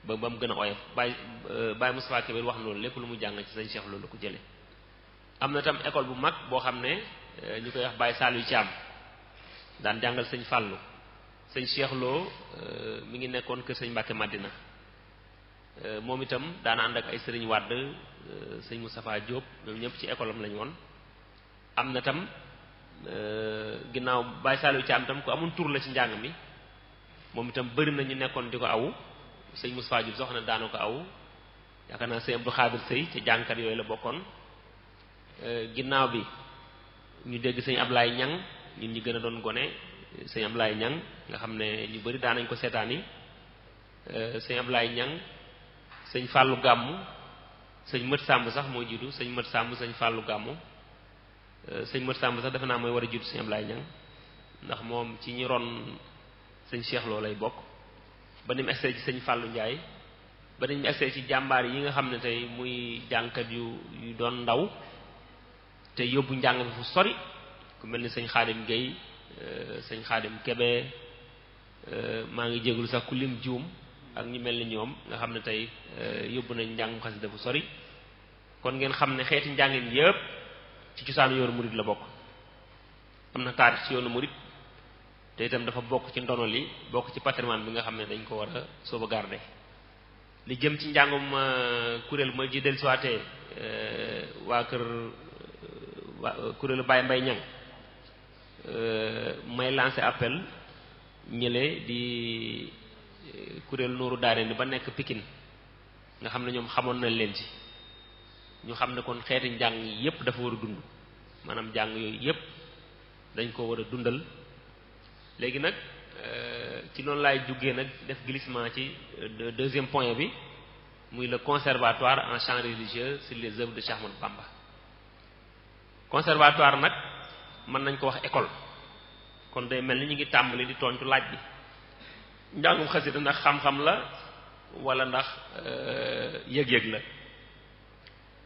ba mu gën a oyof Baye Moustapha Kébé wax na loolu lépp lu mu jàng ci sëñ Cheikh Lo la ko jëlee. am na tam école bu mag boo xam ne ñu koy wax Baye Saliou Thiam daan jàngal sëñ Fallou sëñ Cheikh Lo mi ngi nekkoon kër sëñ Mbacke Madina moom itam daana ànd ak ay sëriñ Wade sëñ Moustapha Diop ñoom ñëpp ci école am lañu woon. am na tam ginnaaw Baye Saliou Thiam tam ku amoon tur la ci njàng mi moom itam bëri na ñu nekkoon di ko awu sëñ Moustapha Diop soxna daana ko awu yaakaar naa sëñ Abdou Khadir Sey ca jàngkat yooyu la bokkoon. ginnaaw bi ñu dégg sëñ Ablaye Ñang ñun ñi gën a doon gone sëñ Ablaye Ñang nga xam ne ñu bëri daanañ ko seetaan yi sëñ Ablaye Ñang sëñ Fallou Gàmmu sëñ Mët Sàmb sax moo jiitu sëñ Mët Sàmb sëñ Fallou Gàmmu sëñ Mët Sàmb sax defe naa mooy war a jiitu sëñ Ablaye Ñang ndax moom ci ñi ron sëñ Cheikh Lo lay bokk ba ni mu egsee ci sëñ Fallou Ndiaye ba ni mu egsee ci jàmbaar yi nga xam ne tey muy jàngkat yu doon ndaw te yóbbu njàng bi fu sori ku mel ni sëñ Xaadim Gueye sëñ Xaadim Kebe maa ngi jégalu sax ku lim juum ak ñu mel ni ñoom nga xam ne tey yóbbu nañ njàngum xasida fu sori kon ngeen xam ne xeeti njàngin yépp ci cosaanu yoonu murid la bokk am na taarix ci yoonu murid te itam dafa bokk ci ndono li bokk ci patrimoine bi nga xam ne dañ ko war a sauvegarder li jëm ci njàngum kuréel mooy ji dellusiwaatee waa kër kuréelu Baye Mbaye Niang may lancer appel ñële di kuréel Nuuru Daarayni ba nekk Pikine nga xam ne ñoom xamoon nañ leen ci ñu xam ne kon xeeti njàng yépp dafa war a dund maanaam njàng yooyu yépp dañ ko war a dundal léegi nag ci noonu laay jógee nag def glissement ci deuxième point bi muy le conservatoire en chant religieux sur les œuvres de Cheikh Ahmadou Bamba conservatoire nag mën nañ ko wax école kon day mel ni ñu ngi tàmbali di tontu laaj bi njàngum xasida ndax xam-xam la wala ndax yëg-yëg la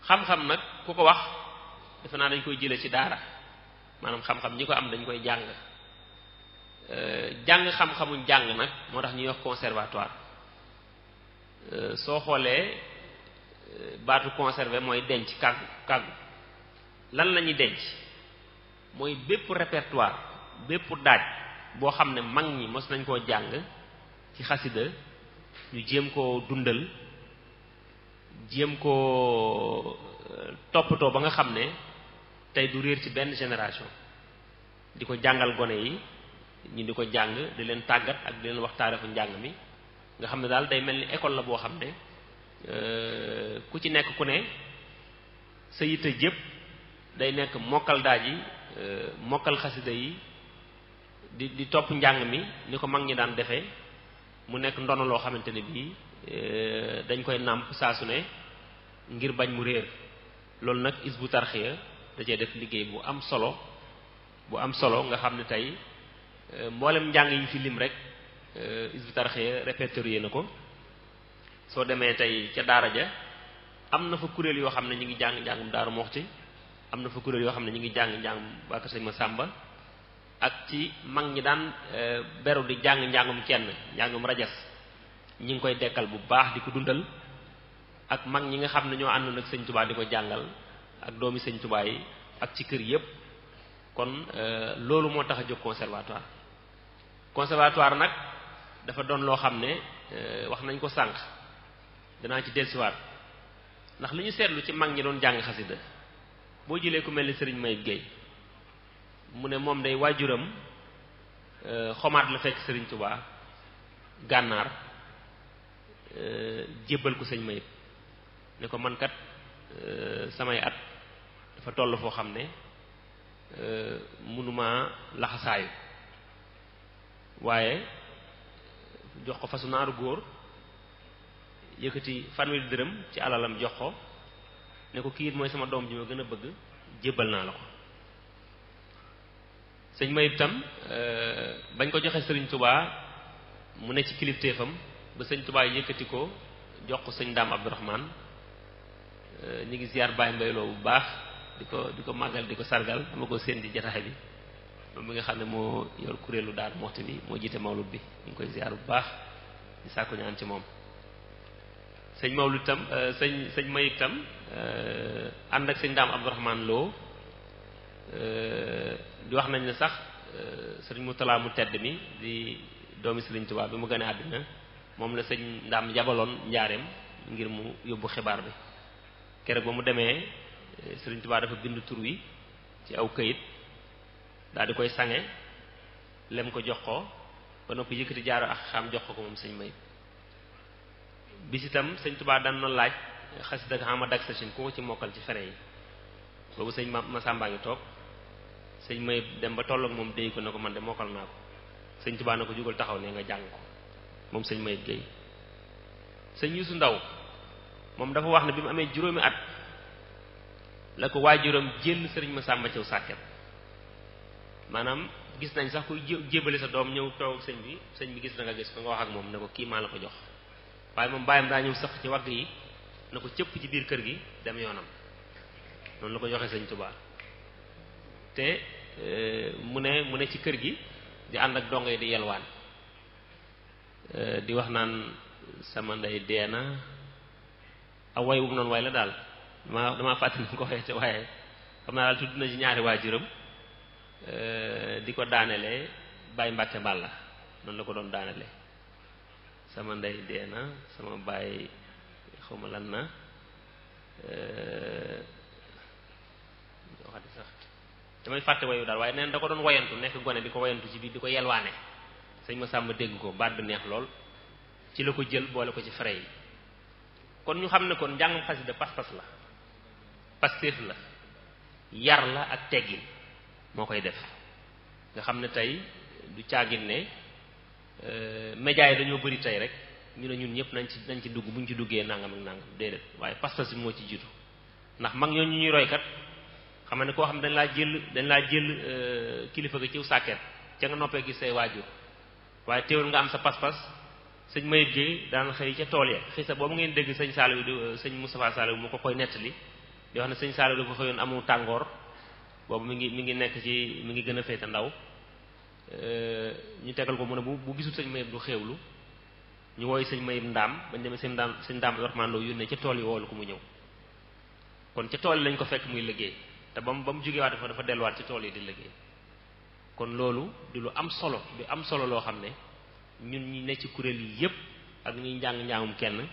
xam-xam nag ku ko wax defe naa dañ koy jële ci daara maanaam xam-xam ñi ko am dañ koy jàng jàng xam-xamuñ jàng nag moo tax ñuy wax conservatoire soo xoolee baatu conservé mooy denc kàggu lan la ñuy denc mooy bépp répertoire bépp daaj boo xam ne mag ñi mos nañ koo jàng ci xasida ñu jéem koo dundal jéem koo toppatoo ba nga xam ne tey du réer ci benn génération di ko jàngal gone yi ñu di ko jàng di leen tàggat ak di leen wax taarixu njàng mi nga xam ne daal day mel ni école la boo xam ne ku ci nekk ku ne sa yitte jëpp day nekk mokkal daaj yi mokkal xasida yi di topp njàng mi ni ko mag ñi daan defee mu nekk ndono loo xamante ne bii dañ koy nàmp saa su ne ngir bañ mu réer loolu nag Hizbut Tarqiyyah da cee def liggéey bu am solo nga xam ne tey mboolem njàng yi ñu fi lim rek Hizbut Tarqiyyah répertorié na ko soo demee tey ca daara ja am na fa kuréel yoo xam ne ñu ngi jàng njàngum Daaru Muxti am na fa kuréel yoo xam ne ñu ngi jàng njàngum waa kër Sëñ Masamba ak ci mag ñi daan beru di jàng njàngum kenn njàngum rajas ñi ngi koy dekkal bu baax di ko dundal ak mag ñi nga xam ne ñoo àndoon ak Sëñ Tuubaa di ko jàngal ak doomi Sëñ Tuubaa yi ak ci kër yépp kon loolu moo tax a jóg conservatoire nag dafa doon loo xam ne wax nañ ko sànq danaa ci dellusiwaat ndax li ñu seetlu ci mag ñi doon jàng xasida boo jëlee ku mel ni Serigne Mayib Gueye mu ne moom day waajuram xomaat la fekk Serigne Touba gànnaar jébbal ko sëñ Mayib ne ko man kat samay at dafa toll foo xam ne mënuma laxasaayu waaye jox ko fasu naaru góor yëkkati fanweeri dërëm ci alalam jox ko ne ko kii it mooy sama doom ji ma gën a bëgg jébbal naa la ko sëñ Mayib tam bañ ko joxe sëriñ Touba mu ne ci kilifteefam ba sëñ Touba yëkkati ko jox ko sëñ Daam Abdourahmane ñu ngi ziar Baye Mbayloo bu baax di ko màggal di ko sargal dama ko seen di jataay bi moom mi nga xam ne moo yor kuréelu Daaru Muxti bi moo jiite mawlud bi ñu ngi koy ziar bu baax di sàkku ñaan ci moom sëñ mawlud tam sëñ Mayib tam ànd ak sëñ Daam Abdourahmane Lo di wax nañ ne sax sëriñ Murtala mu tedd mi di doomi Sëriñ Tuubaa bi mu gën a àddina moom la sëñ Ndaam yabaloon njaareem ngir mu yóbbu xibaar bi keroog ba mu demee Sëriñ Tuubaa dafa bind tur wi ci aw këyit daal di koy sange lem ko jox ko ba noppi yëkkati jaaro ak xam jox ko moom sëñ Mayib bis itam sëñ Tuubaa daan na laaj xasida ak xama dak sachin ku ko ci mokkal ci fere yi boobu sëñ Masamba ngi toog sëñ Mayib dem ba tolloog moom déy ko ne ko man de mokkal naa ko sëñ Tuubaa na ko jugal taxaw ne nga jàng ko moom sëñ Mayib Gueye sëñ Yuusu Ndaw moom dafa wax ne bi mu amee juróomi at la ko waajuram jël sëriñ Masamba Thiaw sàkket maanaam gis nañ sax kuy jébale sa doom ñëw toog ak sëñ bi gis na nga gis ko nga wax ak moom ne ko kii maa la ko jox waaye moom bàyyam daa ñëw sax ci wagg yi na ko cëpp ci biir kër gi dem yoonam noonu la ko joxe sëñ Tuubaa te mu ne ci kër gi di ànd ak dongo yi di yelwaan di wax naan sama ndey deena aw way wu noonu way la daal dama fàttali ko waxee waaye xam naa daal tudd na ci ñaari waajuram di ko daanelee Baye Mbàkke Balla noonu la ko doon daanelee sama ndey deena sama baay xawma lan na waxati sax damay fàtte wayu daal waaye neen da ko doon wayantu nekk gone di ko wayantu ci biir di ko yelwaane sëñ ma sàmba dégg ko baat bi neex lool ci la ko jël boole ko ci frais yi kon ñu xam ne kon njàngum xasida pas-pas la pastéef la yar la ak teggin moo koy def nga xam ne tey du caagin ne média yi dañoo bëri tey rek ñu ne ñun ñëpp nañ ci dugg buñ ci duggee nangam ak nangam déedéet waaye pas-pas bi moo ci jiitu ndax mag ñoo ñu ñuy roykat xam ne koo xam dañ laa jël kilifa ga ciw sàkket ca nga noppee gis say waajur waaye teewul nga am sa pas-pas sëñ Mayib Gueye daan xëy ca tool ya xëy sa boobu ngeen dégg sëñ Saliou di sëñ Moustapha Saliou mu ko koy nettali di wax ne sëñ Saliou dafa xëyoon amu tàngoor boobu mi ngi nekk ci mi ngi gën a féete ndaw ñu tegal ko mu ne bu gisul sëñ Mayib du xéewlu ñu wooy sëñ Mayib ndaam bañ demee sëñ ndaam Abdourahmane Lo yónnee ca tool yi woolu ko mu ñëw kon ca tool yi lañ ko fekk muy liggéey te ba mu jógee waat dafa delluwaat ci tool yi di liggéey kon loolu di lu am solo loo xam ne ñun ñi ne ci kuréel yi yépp ak ñuy njàngum kenn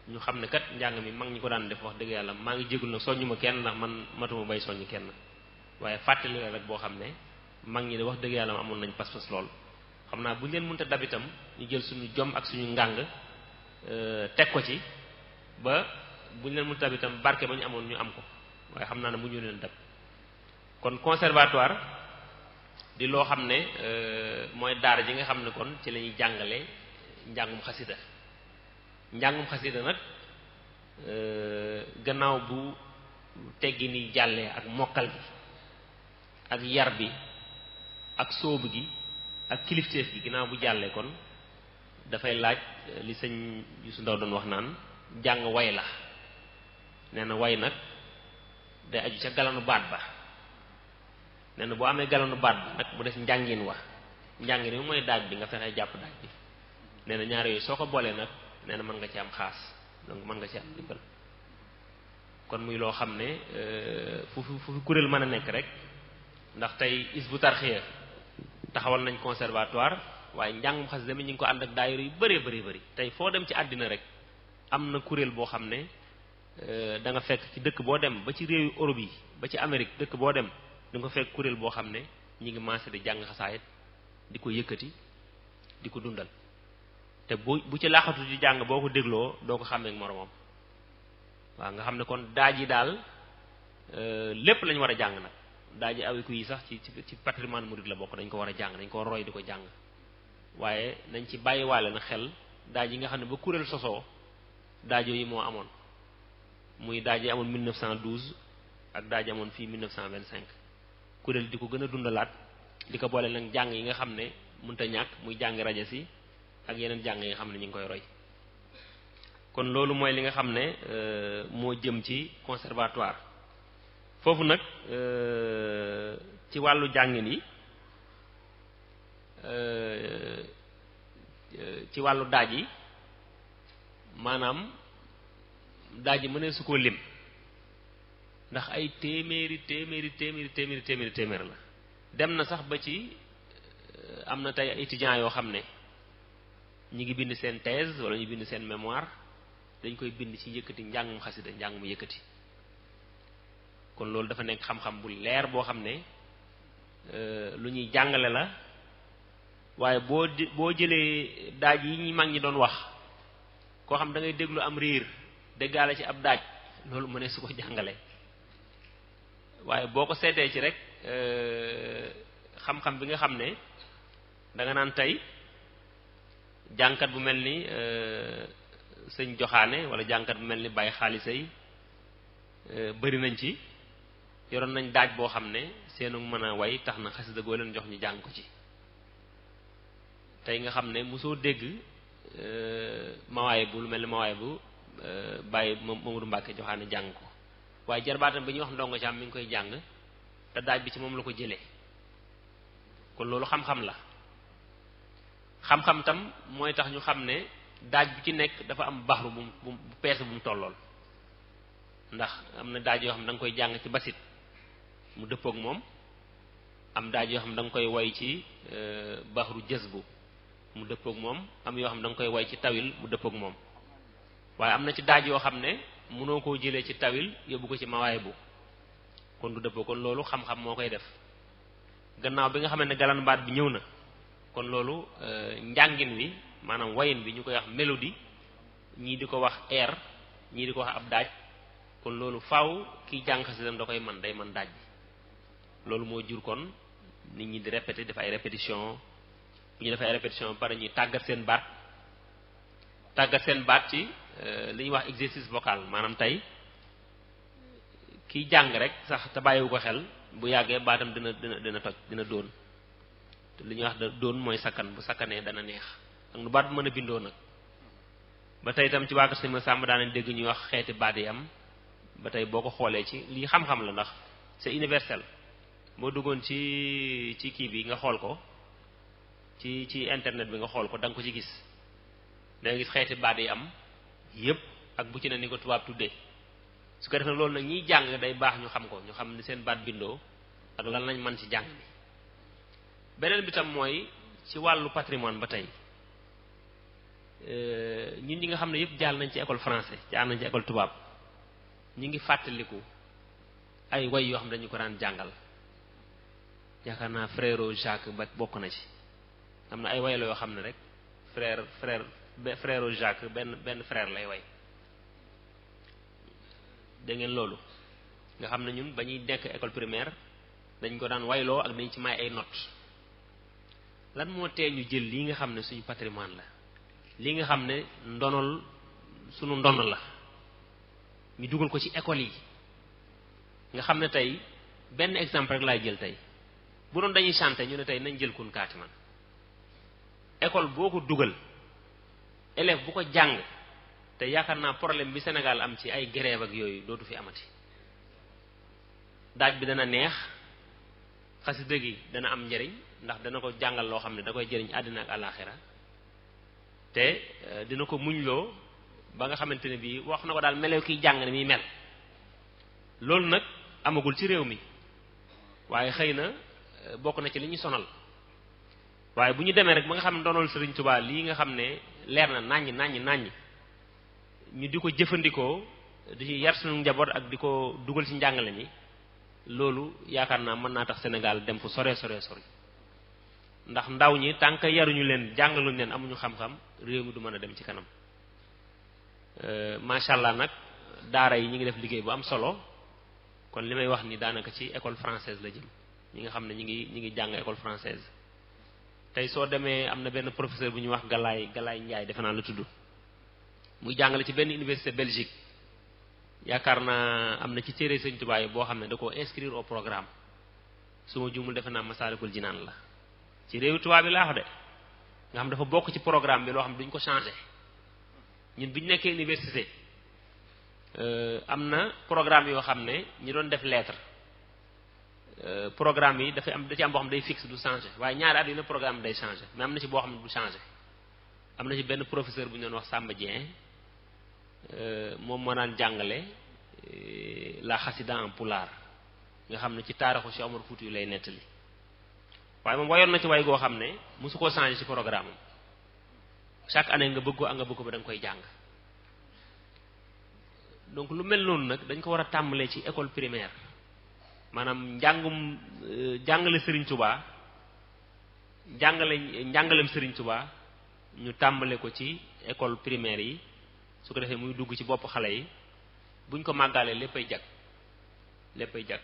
ñu xam ne kat njàng mi mag ñi ko daan def wax dëgg yàlla maa ngi jégul nag soññu ma kenn ndax man matuma bay soññ kenn waaye fàttali la rek boo xam ne mag ñi de wax dëgg yàlla amoon nañ pas-pas lool xam naa bu ñu leen mënta dab itam ñu jël suñu jom ak suñu ngàng teg ko ci ba bu ñu leen mënta dab itam barke ba ñu amoon ñu am ko waaye xam naa ne mu ñu leen dab kon conservatoire di loo xam ne mooy daara ji nga xam ne kon ci la ñuy jàngale njàngum xasida nag gannaaw bu teggi ni jàllee ak mokkal gi ak yar bi ak sóobu gi ak kilifteef gi ginnaaw bu jàllee kon dafay laaj li sëñ Youssou Ndaw doon wax naan jàng way la nee na way nag day aju ca galanu baat ba nee na boo amee galanu baat ba nag bu des njàngin wi mooy daaj bi nga fexee jàpp daaj bi nee na ñaar yooyu soo ko boolee nag nee na mën nga ci am xaas donc mën nga ci am dimbal kon muy loo xam ne fu fi kuréel mën a nekk rek ndax tey Hizbut Tarqiyyah taxawal nañ conservatoire waaye njàngum xasida mi ñu ngi ko ànd ak daayira yu bëree bëri tey foo dem ci àddina rek am na kuréel boo xam ne da nga fekk ci dëkk boo dem ba ci réewu Europe yi ba ci Amérique dëkk boo dem da nga fekk kuréel boo xam ne ñi ngi maase di jàng xasaayit di ko yëkkati di ko dundal te bu ci laaxatu di jàng boo ko dégloo doo ko xàmmee ak moromam waaw nga xam ne kon daaj yi daal lépp lañ war a jàng nag daaj yi awiku yi sax ci patrimoine murid la bokk dañ ko war a jàng dañ ko roy di ko jàng waaye nañ ci bàyyiwaale na xel daaj yi nga xam ne ba kuréel sosoo daajo yi moo amoon muy daaj yi amoon 1912 ak daaj yi amoon fii 1925 kuréel di ko gën a dundalaat di ko boole nag jàng yi nga xam ne mënta ñàkk muy jàng rajo si ak yeneen jàng yi nga xam ne ñu ngi koy roy kon loolu mooy li nga xam ne moo jëm ci conservatoire foofu nag ci wàllu jàngin yi ci wàllu daaj yi maanaam daaj yi mënee su koo lim ndax ay téeméer la dem na sax ba ci am na tey étudiants yoo xam ne ñi ngi bind seen thèse wala ñu bind seen mémoire dañ koy bind ci yëkkati njàngum xasida njàngum yëkkati kon loolu dafa nekk xam-xam bu leer boo xam ne lu ñuy jàngale la waaye boo jëlee daaj yi ñi mag ñi doon wax koo xam da ngay déglu am riir déggaale ci ab daaj loolu mënee su ko jàngale waaye boo ko seetee ci rek xam-xam bi nga xam ne danga naan tey jàngkat bu mel ni sëñ joxaane wala jàngkat bu mel ni bàyyi xaalisa yi bëri nañ ci yoroon nañ daaj boo xam ne seenu mën a way tax na xasida goo leen jox ñu jàng ko ci tey nga xam ne mosoo dégg mawaay bu lu mel ni mawaay bu bàyyi Mamadou Mbacke joxaane jàng ko waaye jarbaatam bi ñuy wax ndongo ci am mi ngi koy jàng te daaj bi ci moom la ko jëlee kon loolu xam-xam la xam-xam tam mooy tax ñu xam ne daaj bu ci nekk dafa am baxru bu peese bu mu tollool ndax am na daaj yoo xam ne da nga koy jàng ci basit mu dëppook moom am daaj yoo xam ne da nga koy way ci baxru jazbu mu dëppook moom am yoo xam ne da nga koy way ci tawil mu dëppook moom waaye am na ci daaj yoo xam ne mënoo koo jëlee ci tawil yóbbu ko ci mawaay bu kon du dëppoo kon loolu xam-xam moo koy def gannaaw bi nga xam ne galan baat bi ñëw na kon loolu njàngin wi maanaam wayin bi ñu koy wax mélodie ñii di ko wax air ñii di ko wax ab daaj kon loolu faaw kiy jàng xasida da koy man day man daaj bi loolu moo jur kon nit ñi di répéter def ay répétition bu ñu def ay répétition pare ñuy tàggat seen baat ci li ñuy wax exercice vocal maanaam tey kiy jàng rek sax te bàyyiwu ko xel bu yàggee baatam dina toj dina doon te li ñuy wax doon mooy sakkan bu sakkanee dana neex ak nu baat bu mën a bindoo nag ba tey itam ci waa Sëñ Masamba daanañ dégg ñuy wax xeeti baat yi am ba tey boo ko xoolee ci lii xam-xam la ndax c'est universel boo duggoon ci kii bi nga xool ko ci internet bi nga xool ko da nga ko ci gis da nga gis xeeti baat yi am yépp ak bu ci ne ni ko tubaab tuddee su ko defee loolu nag ñiy jàng day baax ñu xam ko ñu xam ni seen baat bindoo ak lan lañ mën ci jàng bi beneen bi tam mooy ci wàllu patrimoine ba tey ñun ñi nga xam ne yépp jàll nañ ci école français jàll nañ ci école tubaab ñu ngi fàttaliku ay way yoo xam ne dañu ko daan jàngal yaakaar naa frère Jacques ba bokk na ci am na ay way la yoo xam ne rek frère Jacques benn frère lay way dégg ngeen loolu nga xam ne ñun ba ñuy nekk école primaire dañ ko daan wayloo ak dañ ci may ay notes lan moo tee ñu jël lii nga xam ne suñu patrimoine la lii nga xam ne suñu ndon la ñu dugal ko ci école yi nga xam ne tey benn exemple rek laay jël tey bu doon dañuy chanter ñu ne tey nañ jël kun kaati man école boo ko dugal élève bu ko jàng te yaakaar naa problème bi Sénégal am ci ay grève ak yooyu dootu fi amati daaj bi dana neex xasida gi dana am njëriñ ndax dana ko jàngal loo xam ne da koy jëriñ àddina ak àllaaxira te dina ko muñloo ba nga xamante ne bii wax na ko daal melew kiy jàng ne muy mel loolu nag amagul ci réew mi waaye xëy na bokk na ci li ñu sonal waaye bu ñu demee rek ba nga xam ne doonal Sëriñ Tuubaa lii nga xam ne leer na naññ ñu di ko jëfandikoo di ci yar suñu njaboot ak di ko dugal ci njàngale mi loolu yaakaar naa mën naa tax Sénégal dem fu sore ndax ndaw ñi tant que yaruñu leen jàngaluñu leen amuñu xam-xam réew mi du mën a dem ci kanam macha allah nag daara yi ñu ngi def liggéey bu am solo kon li may wax ni daanaka ci école française la jëm ñi nga xam ne ñi ngi jàng école française tey soo demee am na benn professeur bu ñuy wax Galaay Njaay defe naa la tudd muy jàngale ci benn université Belgique yaakaar naa am na ci téere Sëñ Tuubaa boo xam ne da koo inscrire au programme su ma juumul defe naa Masaalikul Jinaan la ci réewu tubaab bi laa wax de nga xam dafa bokk ci programme bi loo xam ne duñ ko changer ñun bi ñu nekkee université am na programme yoo xam ne ñi doon def lettre programme yi da ci am boo xam ne day fixe du changer waaye ñaari at yu ne programme day changer mais am na ci boo xam ne du changer am na ci benn professeur bu ñu doon wax Samba Dieng moom moo daan jàngale la xasida en pulaar nga xam ne ci taarixu Cheikh Omar Fouti yu lay nettali waaye moom wayoon na ci way goo xam ne mosu koo changer ci programme am chaque année nga bëgg ko ba da nga koy jàng donc lu mel noonu nag dañ ko war a tàmbalee ci école primaire maanaam jàngale Serigne Touba njàngalem Serigne Touba ñu tàmbale ko ci école primaire yi su ko defee muy dugg ci bopp xale yi buñ ko màggalee léppay jag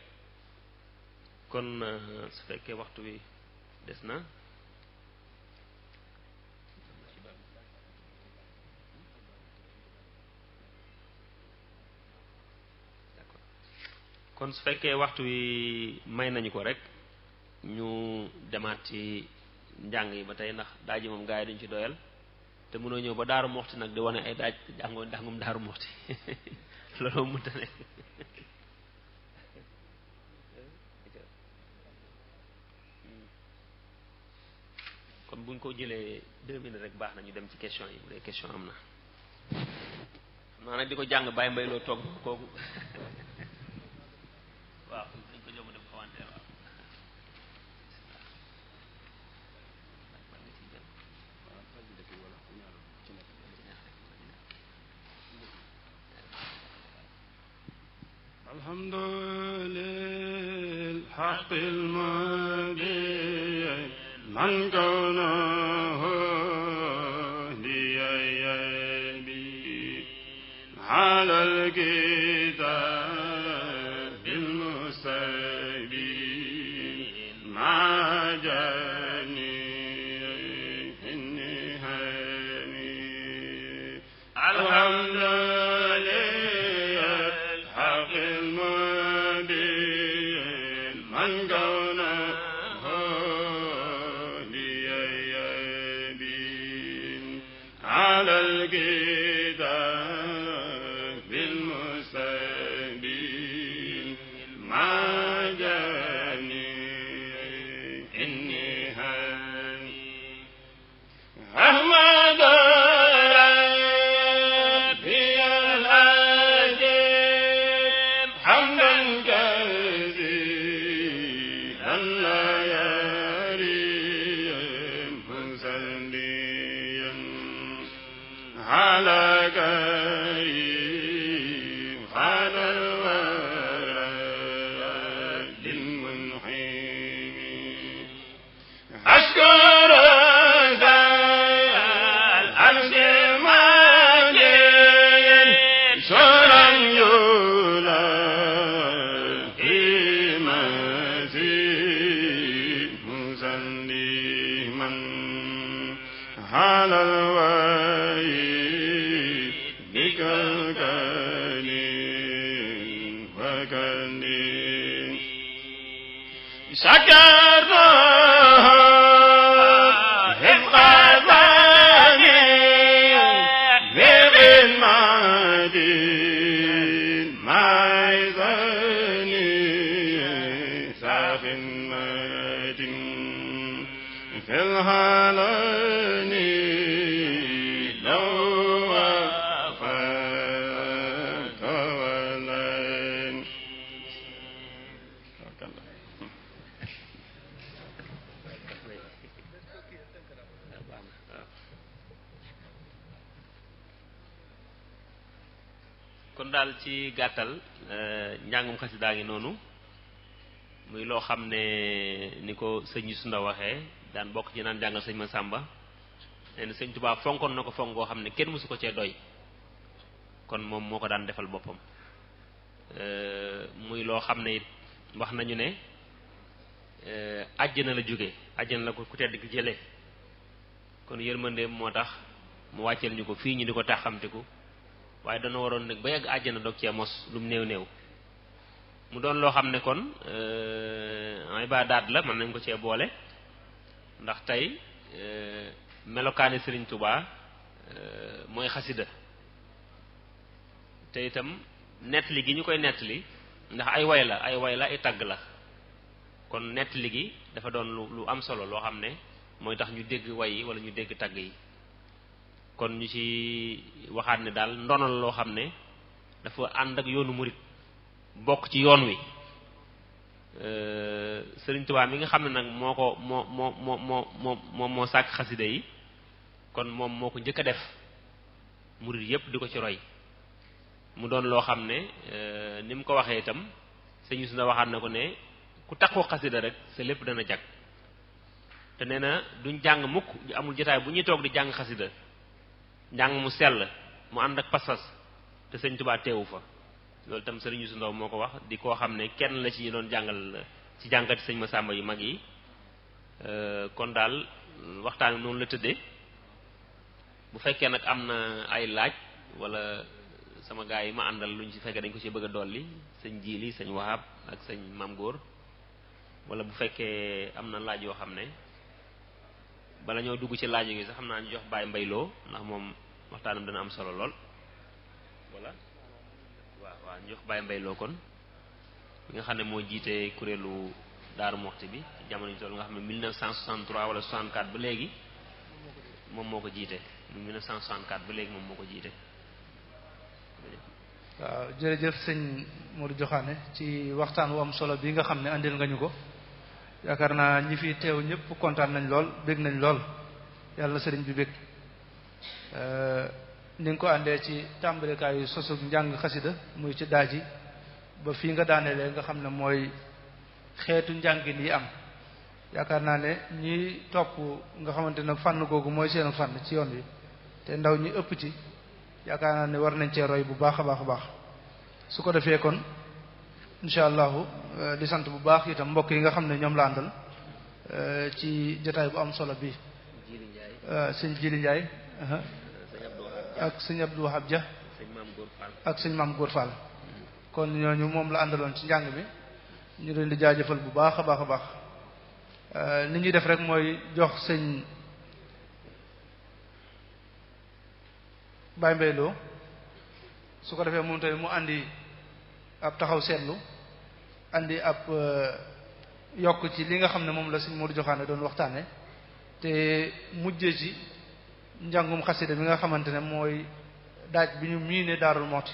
kon su fekkee waxtu wi des na kon su fekkee waxtu wi may nañu ko rek ñu demaat ci njàng yi ba tey ndax daaj yi moom gaa yi duñ ci doyal te mënoo ñëw ba Daaru Muxti nag di wane ay daaj njàngum Daaru Muxti loolu mënta ne kon buñ ko jëlee 2 minutes rek baax na ñu dem ci question yi bu dee question am na xam naa nag di ko jàng bàyyi mbay loo toog kooku waaw dañ ko jom def commentaire waaw الحمد للحق المبين من كونه ليبين على الكتاب المستبين مع جميع النهاية الحمد kon daal ci gàttal njàngum xasida ngi noonu muy loo xam ne ni ko sëñ Youssou Ndaw waxee daan bokk ci naan jàngal sëñ Massamba nee na sëñ Tuubaa fonkoon na ko fonk goo xam ne kenn mësu ko cee doy kon moom moo ko daan defal boppam muy loo xam ne it wax nañu ne àjjana la jóge àjjana la ko ku tedd ki jëlee kon yërmandeem moo tax mu wàcceel ñu ko fii ñu di ko taxamtiku waaye dana waroon nag ba yàgg àjjana dog cee mos lu mu néew néew mu doon loo xam ne kon ibaadaat la mën nañ ko cee boole ndax tey melokaani Sëriñ Tuubaa mooy xasida te itam nettali gi ñu koy nettali ndax ay way la ay tagg la kon nettali gi dafa doon lu am solo loo xam ne mooy tax ñu dégg way yi wala ñu dégg tagg yi kon ñu ci waxaat ne daal ndonal loo xam ne dafa ànd ak yoonu murit bokk ci yoon wi Sëriñ Tuubaa mi nga xam ne nag moo sàkk xasida yi kon moom moo ko njëkk a def murit yépp di ko ci roy mu doon loo xam ne ni mu ko waxee itam sëñ Youssou Ndaw waxaat na ko ne ku takkoo xasida rek sa lépp dana jag te nee na duñ jàng mukk amul jotaay bu ñuy toog di jàng xasida njàng mu sell mu ànd ak pas-pas te sëñ Tuubaa teewu fa loolu itam sëriñ Youssou Ndaw moo ko wax di koo xam ne kenn la ci ñu doon jàngal ci jàngati sëñ Massamba yu mag yi kon daal waxtaan wi noonu la tëddee bu fekkee nag am na ay laaj wala sama gaa yi ma àndal luñ ci fekkee dañ ko ci bëgg a dolli sëñ Jiili sëñ Wahab ak sëñ Mam Góor wala bu fekkee am na laaj yoo xam ne bala ñoo dugg ci laaj yi sax xam naa ñu jox Baye Mbayloo ndax moom waxtaanam dana am solo lool voilà waaw ñu jox Baye Mbayloo kon mi nga xam ne moo jiite kuréelu Daaru Muxti bi jamono ñu toll nga xam ne 1963 wala 64 ba léegi moom moo ko jiite mu 1964 ba léegi moom moo ko jiite. waaw jërëjëf sëñ Modou Joxaane ci waxtaan wu am solo bi nga xam ne andil nga ñu ko yaakaar naa ñi fi teew ñëpp kontaan nañ lool bég nañ lool yàlla na sëriñ bi bég ni nga ko àndee ci tàmbalikaayu sosug njàng xasida muy ci daaji ba fii nga daanelee nga xam ne mooy xeetu njàngin yi am yaakaar naa ne ñi topp nga xamante ne fànn googu mooy seen fànn ci yoon wi te ndaw ñi ëpp ci yaakaar naa ne war nañ cee roy bu baax a baax a baax su ko defee kon incha allahu di sant bu baax itam mbokk yi nga xam ne ñoom la àndal ci jotaay bu am solo bi sëñ Jili Njaay ak sëñ Abdou Wahab Dia ak sëñ Maam Góor Fall kon ñooñu moom la àndaloon ci njàng mi ñu leen di jaajëfal bu baax a baax a baax ni ñuy def rek mooy jox sëñ Baye Mbaye Lo su ko defee moom tamit mu andi ab taxaw seetlu andi ab yokk ci li nga xam ne moom la sëñ Modou Joxaane doon waxtaane te mujjee ci njàngum xasida mi nga xamante ne mooy daaj bi ñu miine Daarul Muxti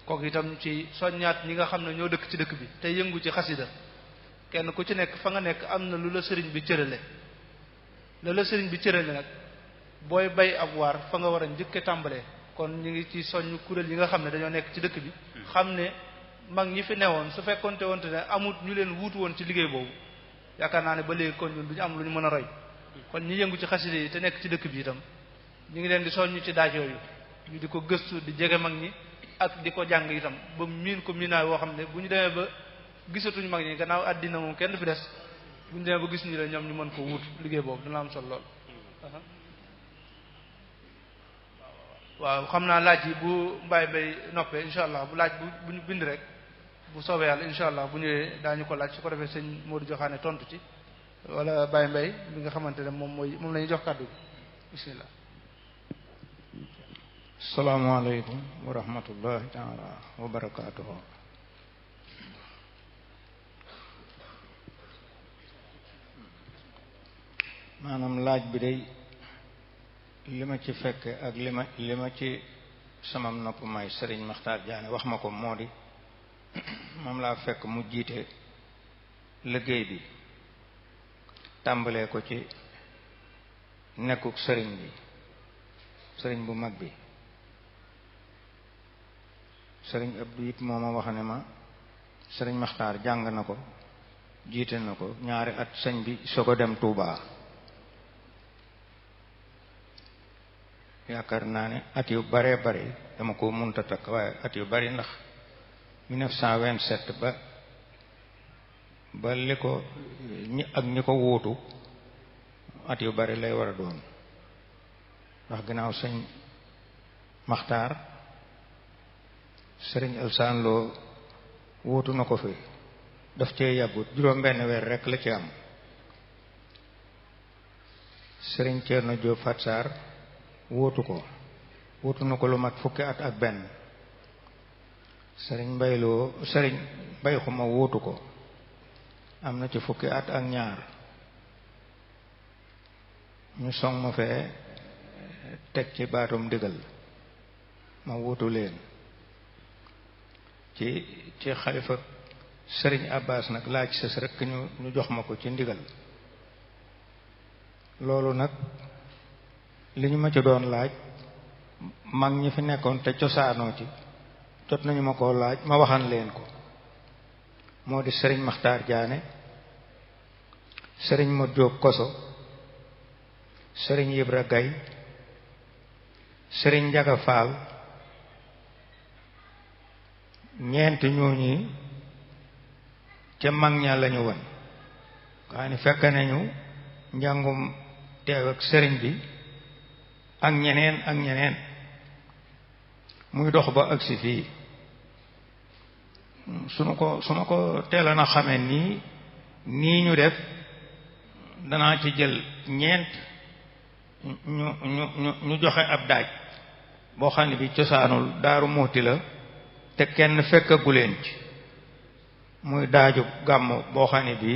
kooku itam ci soññaat ñi nga xam ne ñoo dëkk ci dëkk bi te yëngu ci xasida kenn ku ci nekk fa nga nekk am na lu la sëriñ bi cërale la sëriñ bi cërale nag booy bay ab waar fa nga war a njëkke tàmbalee kon ñu ngi ci soññ kuréel yi nga xam ne dañoo nekk ci dëkk bi xam ne mag ñi fi newoon su fekkonte wonte ne amut ñu leen wuutu woon ci liggéey boobu yaakaar naa ne ba léegi kon ñun du ñu am lu ñu mën a roy kon ñi yëngu ci xasida yi te nekk ci dëkk bi itam ñu ngi leen di soññ ci daaj yooyu ñu di ko gëstu di jege mag ñi ak di ko jàng itam ba miin ko miinaay woo xam ne bu ñu demee ba gisatuñu mag ñi gannaaw àddina moom kenn du fi des bu ñu demee ba gis ñu la ñoom ñu mën ko wuut liggéey boobu dina am solo lool. waaw xam naa laaj yi bu Mbaye Bay noppee incha allah bu laaj bu ñu bind rek bu soobee yàlla incha allah bu ñëwee daañu ko laaj su ko defee sëñ Modou Joxaane tontu ci wala Baye Mbaye bi nga xamante ne moom la ñuy jox kàddu gi bismillah. salaamaaleykum wa rahmatullahi taala wa barakaatuhu. maanaam laaj bi day li ma ci fekke ak li ma ci sama nopp may Sëriñ Maxtaar Jaane wax ma ko moo di moom laa fekk mu jiite liggéey bi tàmbalee ko ci nekkuk sëriñ bu mag bi sëriñ Abdou it moo ma wax ne ma Sëriñ Maxtaar jàng na ko jiite na ko ñaari at sëñ bi soo ko dem Touba. yaakaar naa ne at yu bare bari dama ko munta takk waaye at yu bari ndax 1927 ba li ko ñi ko wuutu at yu bari lay war a doon ndax ginnaaw sëñ Maxtaar sëriñ Alsaan Lo wuutu na ko fi daf cee yàggut juróom-benn weer rek la ci am sëriñ Ceerno Jóob Fatsar wuutu na ko lu mat fukki at ak benn sëriñ Mbay Xuma wuutu ko am na ci fukki at ak ñaar ñu song ma fee teg ci baatum ndigal ma wuutu leen ci xalifa sëriñ Abbas nag laaj sës rek ñu jox ma ko ci ndigal loolu nag li ñu ma ci doon laaj mag ñi fi nekkoon te cosaanoo ci jot nañu ma koo laaj ma waxan leen ko moo di sëriñ Maxtaar Jaane sëriñ Modou Diop Koso sëriñ Ibra Gay sëriñ Njaga Faal ñeenti ñooñi ca mag ña lañu won waaye ni fekk nañu njàngum teew ak sëriñ bi ak ñeneen muy dox ba agsi fii su ma ko teeloon a xamee nii ñu def danaa ci jël ñeent ñu joxe ab daaj boo xam ne bi cosaanul Daaru Muxti la te kenn fekkagu leen ci muy daaju gàmm boo xam ne bi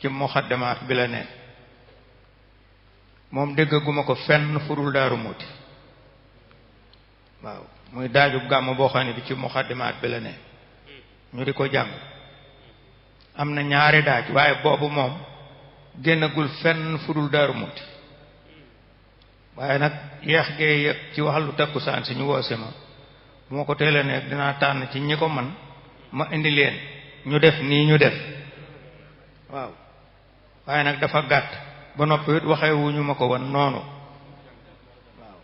ci muxaddamaat bi la ne moom déggaguma ko fenn furul Daaru Muti waaw muy daajub gàmm boo xam ne bi ci muxaddimaat bi la ne ñu di ko jàng am na ñaari daaj waaye boobu moom génnagul fenn furul Daaru Muti waaye nag yeex gee yëg ci waxlu takkusaan si ñu woose ma bu ma ko teelee ne dinaa tànn ci ñi ko man ma indi leen ñu def nii ñu def waaw waaye nag dafa gàtt ba noppi it waxee wuñu ma ko wan noonu waaw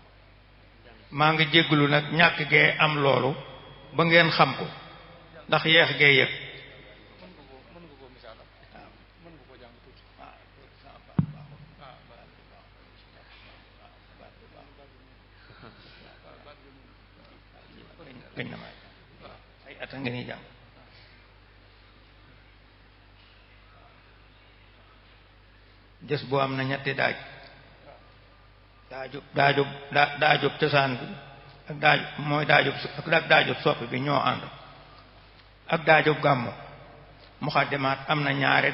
maa ngi jégglu nag ñàkk gee am loolu ba ngeen xam ko ndax yeex gee yëg gëñ na may ay ata ngeen yi jàng jës boo am na ñetti daajub cosaan bi ak daajub soppi bi ñoo ànd ak daajub gàmmu muxaddimaat am na ñaari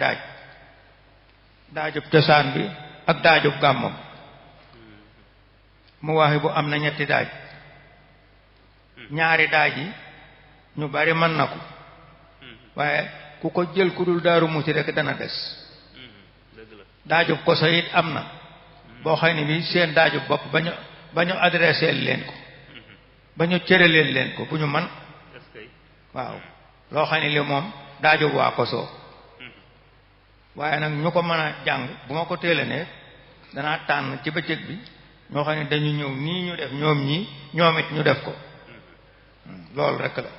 daajub cosaan bi ak daajub gàmmu mu waxi bu am na ñetti daaj ñaari daaj yi ñu bari mën na ko waaye ku ko jël ku dul Daaru Muti rek dana des daajub koso it am na boo xam ne bi seen daajub bopp ba ñu adressé leen ko ba ñu cëraleen leen ko bu ñu man waaw loo xam ne li moom daajub waa koso waaye nag ñu ko mën a jàng bu ma ko téele ne danaa tànn ci bëccëg bi ñoo xam ne dañu ñëw nii ñu def ñoom ñii ñoom it ñu def ko loolu rek la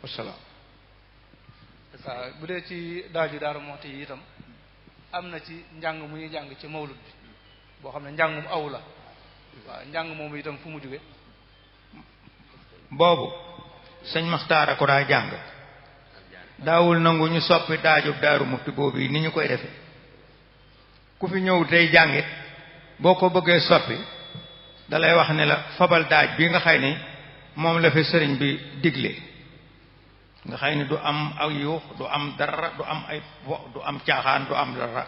wasalaam. waaw bu dee ci daaju Daaru Muxti yi itam am na ci njàng mu ñuy jàng ci mawlud bi boo xam ne njàngum aw la waaw njàng moomu itam fu mu jóge boobu sëñ Maxtaara ko daa jàng daawul nangu ñu soppi daajub Daaru Muxti boobu yi ni ñu koy defee ku fi ñëw tey jàngit boo ko bëggee soppi dalay wax ne la fabal daaj bi nga xay ni moom la fi sëriñ bi digle nga xay ni du am ak yuux du am dara du am ay du am caaxaan du am dara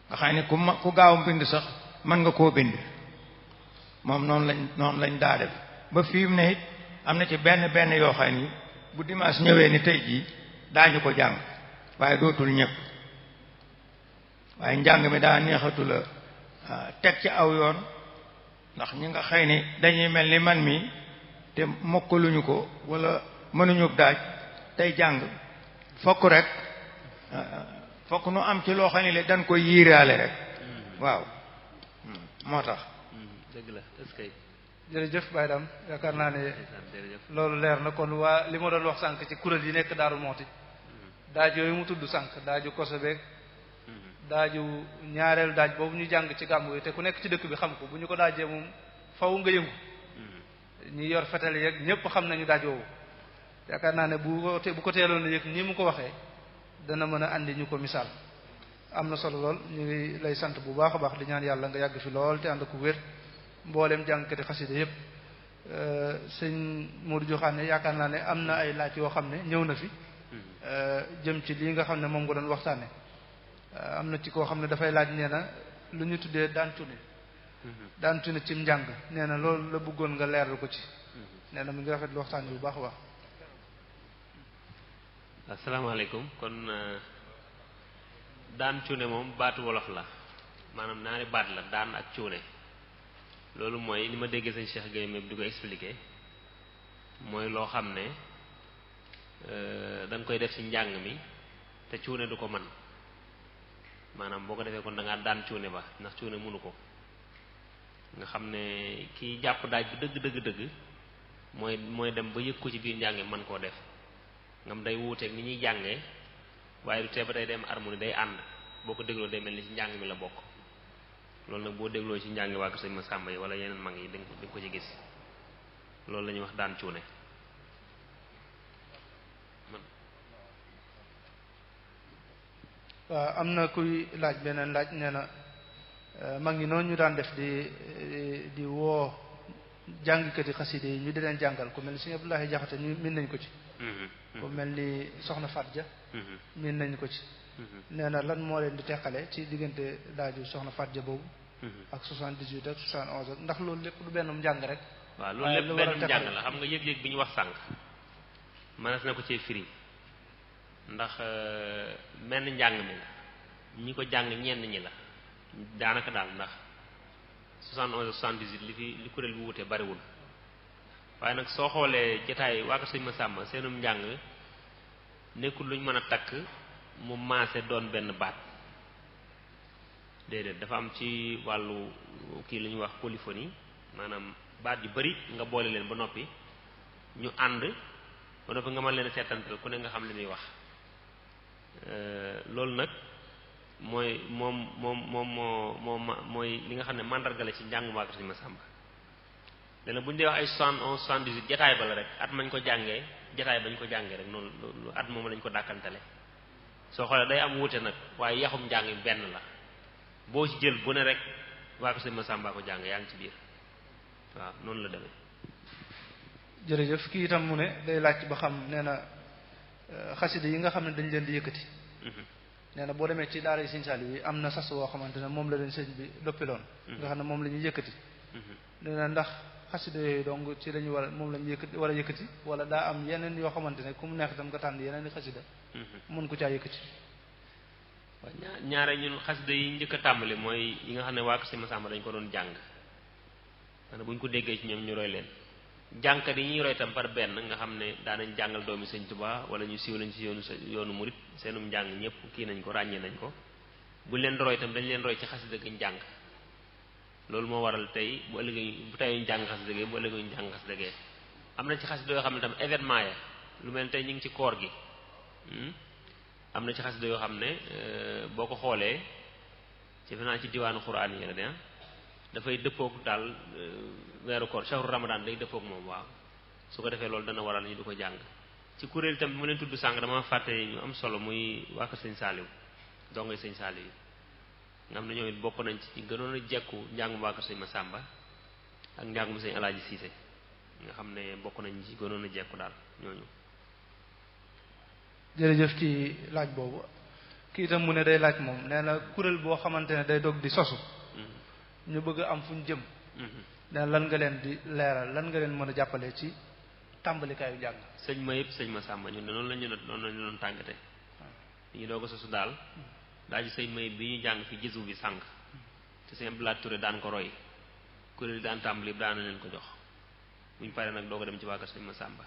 nga xay ni ku gaaw mbind sax mën nga koo bind moom noonu lañ daa def ba fii mu ne it am na ci benn yoo xay ni bu dimanche ñëwee ni tey jii daañu ko jàng waaye dootul ñëpp waaye njàng mi daa neexatu la teg ci aw yoon ndax ñi nga xëy ni dañuy mel ni man mi te mokkaluñu ko wala mënuñu daaj tey jàng fokk rek fokk nu am ci loo xam ne le dañ koy yiiraale rek waaw moo tax dëgg la est-ce que jërëjëf Baye Dame yaakaar naa ne loolu leer na kon waa li ma doon wax sànq ci kuréel yi nekk Daaru Muxti daaj yooyu mu tudd sànq daaju koso beeg daaju ñaareelu daaj boobu ñu jàng ci gàmmu yi te ku nekk ci dëkk bi xam ko bu ñu ko daajee moom faw nga yëngu ñi yor fetal yeeg ñëpp xam nañu daaj woowu yaakaar naa ne bu ko teeloon na yëg nii mu ko waxee dana mën a andi ñu ko misaal am na solo lool ñu ngi lay sant bu baax a baax di ñaan yàlla nga yàgg fi lool te ànd ko wér mboolem jàngkati xasida yëpp sëñ Modou Joxaane yaakaar naa ne am na ay laaj yoo xam ne ñëw na fi jëm ci lii nga xam ne moom nga doon waxtaane am na ci koo xam ne dafay laaj nee na lu ñu tuddee daan tune cim njàng nee na loolu la bëggoon nga leeral ko ci nee na mu ngi rafet lu waxtaan bu baax a baax. asalaamaaleykum kon daan cuune moom baatu wolof la maanaam ñaari baat la daan ak cuune loolu mooy li ma déggee sëñ Cheikh Gueye même di ko expliquer mooy loo xam ne da nga koy def ci njàng mi te cuune du ko mën maanaam boo ko defee kon da ngaa daan cuune ba ndax cuune mënu ko nga xam ne kii jàpp daaj bi dëgg mooy dem ba yëg ko ci biir njàng mi mën koo def ngam day wuuteeg ni ñuy jàngee waaye du tee ba tey dem harmonie day ànd boo ko dégloo day mel ni ci njàng mi la bokk loolu nag boo dégloo ci njàng waa ko sëñ Masamba yi wala yeneen mag yi dañ ko ci gis loolu la ñuy wax daan cuune waaw am na kuy laaj beneen laaj nee na mag ñi noonu ñu daan def di woo jàngkati xaside yi ñu di leen jàngal ku mel ni sëñ Abdoulaye Jaxate ñu min nañ ko ci ku mel ni soxna Fatja min nañ ko ci nee na lan moo leen di teqale ci diggante daaju soxna Fatja boobu ak 78 ak 71 ak ndax loolu lépp du bennum njàng rek. waaw loolu lépp bennum njàng la xam nga yëg-yëg bi ñu wax sànq mënees na ko cee firi ndax menn njàng mi la ñi ko jàng ñenn ñi la daanaka daal ndax 71 78 li kuréel bi wutee bariwul waaye nag soo xoolee jotaay waa ko sëñ Massamba seenum njàng nekkul luñ mën a takk mu maase doon benn baat déedéet dafa am ci wàllu kii lu ñuy wax polyphonie maanaam baat yu bari nga boole leen ba noppi ñu ànd ba noppi nga mën leen seetantal ku ne nga xam li muy wax loolu nag mooy mooy li nga xam ne mandarga la ci njàngu waa ko sëñ Massamba léegi bu ñu dee wax ay 71 78 jataay ba la rek at mañ ko jàngee jataay bañ ko jàngee rek noonu at moom lañ ko dàkkantale soo xoolee day am wuute nag waaye yaxum njàng benn la boo ci jël bu ne rek waa ko sëñ Massamba ko jàng yaa ngi ci biir waaw noonu la demee. jërëjëf kii itam mu ne day laaj ba xam nee na xasida yi nga xam ne dañ leen di yëkkati. nee na boo demee ci daara yi sëñ Saliou yi am na sas woo xamante ne moom la leen sëñ bi doppiloon. nga xam ne moom la ñuy yëkkati. nee na ndax xasida yooyu donc ci lañu moom la ñu yëkkati war a yëkkati wala daa am yeneen yoo xamante ne ku mu neex itam nga tànn yeneen i xasida mën ko caa yëkkati. waaw ñaare ñun xasida yi njëkk a tàmbali mooy yi nga xam ne waa ko sëñ Massamba dañ ko doon jàng maanaam bu ñu ko déggee ci ñoom ñu roy leen jàngkat yi ñuy roy tam par benn nga xam ne daanañ jàngal doomi sëñ Tuubaa wala ñu siiw lañ ci yoonu murit seenum njàng ñëpp kii nañ ko ràññee nañ ko buñ leen roy tam dañ leen roy ci xasida gi ñu jàng loolu moo waral tey bu ëllëgee bu tey ñu jàng xasida gi bu ëllëgee ñu jàng xasida gi am na ci xasida yoo xam ne tam événement ya lu mel ne tey ñu ngi ci koor gi am na ci xasida yoo xam ne boo ko xoolee ci fanaa ci diwaanu xuraan yi la dafay dëppook daal weeru koor shahru ramadan day dëppook moom waaw su ko defee loolu dana waral ñu du ko jàng ci kuréel itam bi ma leen tudd sànq dama fàtte ñu am solo muy waa ko sëñ Saaliw dongay sëñ Saaliw yi nga xam ne ñoom it bokk nañ ci gënoon a jekku njàngum waa ko sëñ Massamba ak njàngum sëñ Alaaji Siise nga xam ne bokk nañ ci gënoon a jekku daal ñooñu. jërëjëf ci laaj boobu kii itam mu ne day laaj moom nee na kuréel boo xamante ne day dog di sosu ñu bëgg am fu ñu jëm nee na lan nga leen di leeral lan nga leen mën a jàppale ci tàmbalikaayu jàng. sëñ ma yëpp sëñ Massamba ñun de noonu la ñu doon tàngate ñu doog a sosu daal daa ji sëñ may bi ñu jàng fi gisu bi sànq te sëñ Abdoulaye Touré daan ko roy kuréel daan tàmbali daan na leen ko jox buñ paree nag doog a dem ci waa kër sëñ Massamba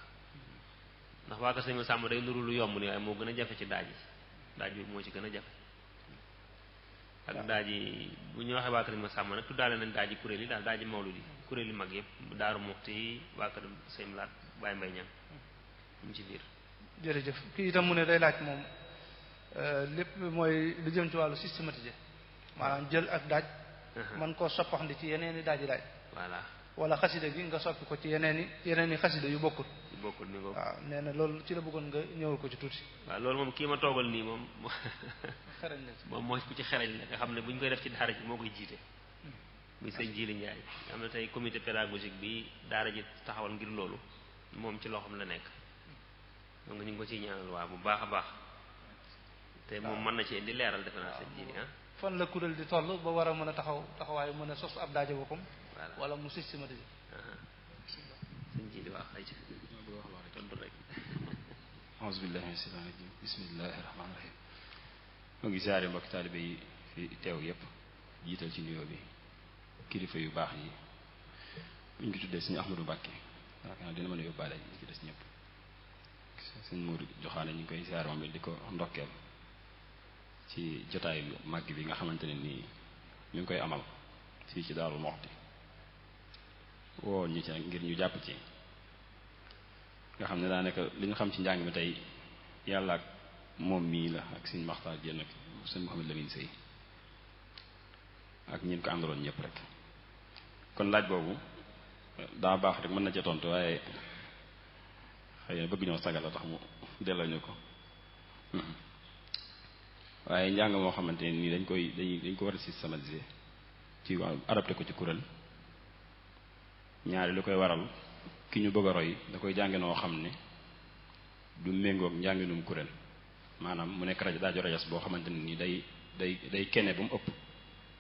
ndax waa kër sëñ Massamba day nuru lu yomb ni waaye moo gën a jafe ci daaj bi moo ci gën a jafe ak daaj yi bu ñu waxee waa kër sëñ Massamba nag tuddaale nañ daaj yi kuréel yi daal daaj yi mawlud yi kuréel yi mag yëpp Daaru Muxti yi waa kër sëñ Laat Baye Mbay Ñang ñu ci biir. jërëjëf kii itam mu ne day laaj moom lépp mooy lu jëm ci wàllu systématisé maanaam jël ak daaj man koo soppaxndi ci yeneen i daaj voilà wala xasida gi nga soppi ko ci yeneen i xasida yu bokkul ni ko waaw nee na loolu ci la bëggoon nga ñëwal ko ci tuuti. waaw loolu moom kii ma toogal nii moom xereñ la moom mooy ku ci xereñ la nga xam ne bu ñu koy def ci daara ji moo koy jiite muy sëñ Jili Njaay am na tey comité pédagogique bi daara ji taxawal ngir loolu moom ci loxoom la nekk donc ñu ngi ko ciy ñaanal waa bu baax a baax te moom mën na ci indi leeral defe naa sëñ Jili fan la kuréel di toll ba war a mën a taxawaayu mën a sos ab daaje boppam wala mu systématisé sëñ Jili wax ay ci tontu rek auzu billahi mina shaytaani rajim bismillahi rahmaani rahim moo ngi siyaare mbokki taalibe yi fi teew yépp jiital ci nuyoo bi kilifa yu baax yi bu ñu ko tuddee suñu Ahmadou Mbàkke yaakaar naa dina mën a yóbbaale ñi ci des ñëpp suñ Mourou Joxaane ñu ngi koy siyaare moom it di ko ndokkeel ci jotaay bi màgg bi nga xamante ne nii ñu ngi koy amal fii ci Daaru Muxti woo ñi ci ngir ñu jàpp ci nga xam ne daanaka li ñu xam ci njàng mi tey yàlla ak moom mii la ak sëñ Maxtaar Jenn ak sëñ Mouhamed Lamine Sey ak ñin ko àndaloon ñëpp rek kon laaj boobu daa baax rek mën na ca tontu waaye xëy na bëgg ñoo sagal la tax mu delloo ñu ko waaye njàng moo xamante ne nii dañ ko war a systématiser ci adapté ko ci kuréel ñaari lu koy waral ki ñu bëgg a roy da koy jànge noo xam ne du méngoog njànginum kuréel maanaam mu nekk daaju rajas boo xamante ne nii day kene ba mu ëpp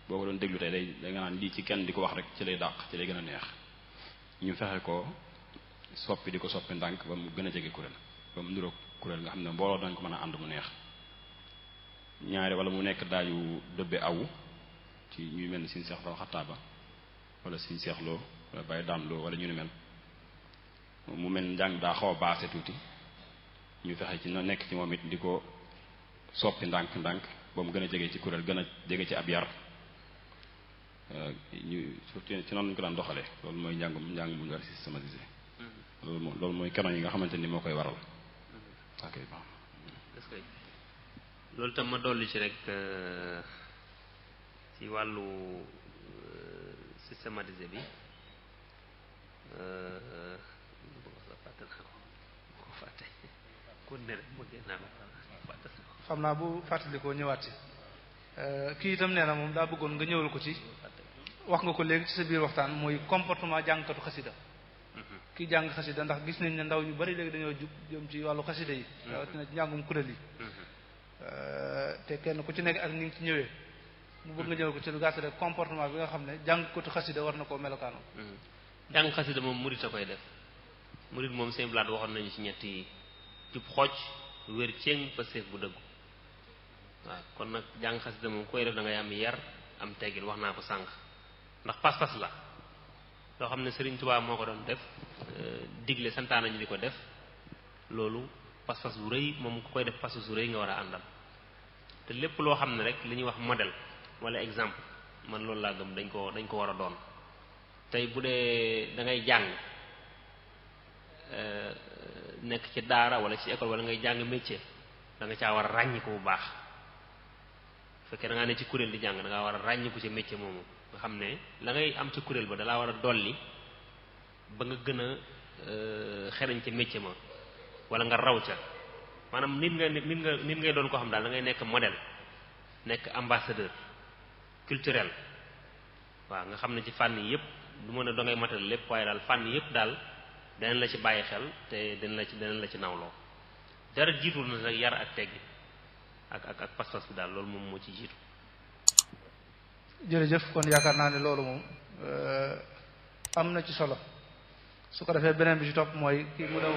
boo ko doon déglu tey day nga naan lii ci kenn di ko wax rek ci lay dàq ci lay gën a neex ñu fexe ko soppi di ko soppi ndànk ba mu gën a jege kuréel ba mu niroog kuréel nga xam ne mbooloo dañ ko mën a ànd mu neex ñaari wala mu nekk daaju dëbbe awu ci ñuy mel ni Sëriñ Seex Fall Xattaaba wala Sëriñ Seex Lo wala Baye Daan Lo wala ñu ni mel mu mel njàng daa xaw a baase tuuti ñu fexe ci na nekk ci moom it di ko soppi ndànk-ndànk ba mu gën a jege ci kuréel gën a jege ci ab yar ñu surtout ci noonu ñu ko daan doxalee loolu mooy njàng mu ñu war systématisé loolu mooy keno yi nga xamante ni moo koy waral ok bon loolu tam ma dolli ci rek ci wàllu systématisé bi xam naa bu fàttalikoo ñëwaat ci kii itam nee na moom daa bëggoon nga ñëwal ko ci wax nga ko léegi ci sa biir waxtaan mooy comportement jàngkatu xasida kii jàng xasida ndax gis nañ ne ndaw ñu bari léegi dañoo jug jëm ci wàllu xasida yi rawatina ci njàngum kuréel yi te kenn ku ci nekk ak ni nga ci ñëwee mu bëgg nga ñëwal ko ci lu gàtt rek comportement bi nga xam ne jàngkatu xasida war na koo melokaanoo jàng xasida moom murit a koy def murit moom seen blaat waxoon nañu ci ñetti jub xocc wér céng paseef bu dëggu waaw kon nag jàng xasida moom koy def da ngay am yar am teggin wax naa ko sànq ndax pas-pas la loo xam ne Sëriñ Tuubaa moo ko doon def digle santaana ñu di ko def loolu pas-pas bu rëy moom ku koy def pas-pas bu rëy nga war a àndal te lépp loo xam ne rek li ñuy wax modèle wala exemple man loolu laa gëm dañ ko war a doon tey bu dee da ngay jàng nekk ci daara wala ci école wala ngay jàng métier da nga caa war a ràññiku bu baax fekkee da ngaa ne ci kuréel di jàng da ngaa war a ràññiku ci métier moomu nga xam ne la ngay am ci kuréel ba dalaa war a dolli ba nga gën a xereñ ci métier ma wala nga raw ca maanaam nit ngay doon koo xam daal da ngay nekk modèle nekk ambassadeur culturel waaw nga xam ne ci fànn yépp du mën a dangay matal lépp waaye daal fànn yépp daal danañ la ci bàyyi xel te danañ la ci nawloo dara jiitul na nag yar ak teggi ak pas-pas bi daal loolu moom moo ci jiitu. jërëjëf kon yaakaar naa ne loolu moom am na ci solo su ko defee beneen bi ci topp mooy kii mu ne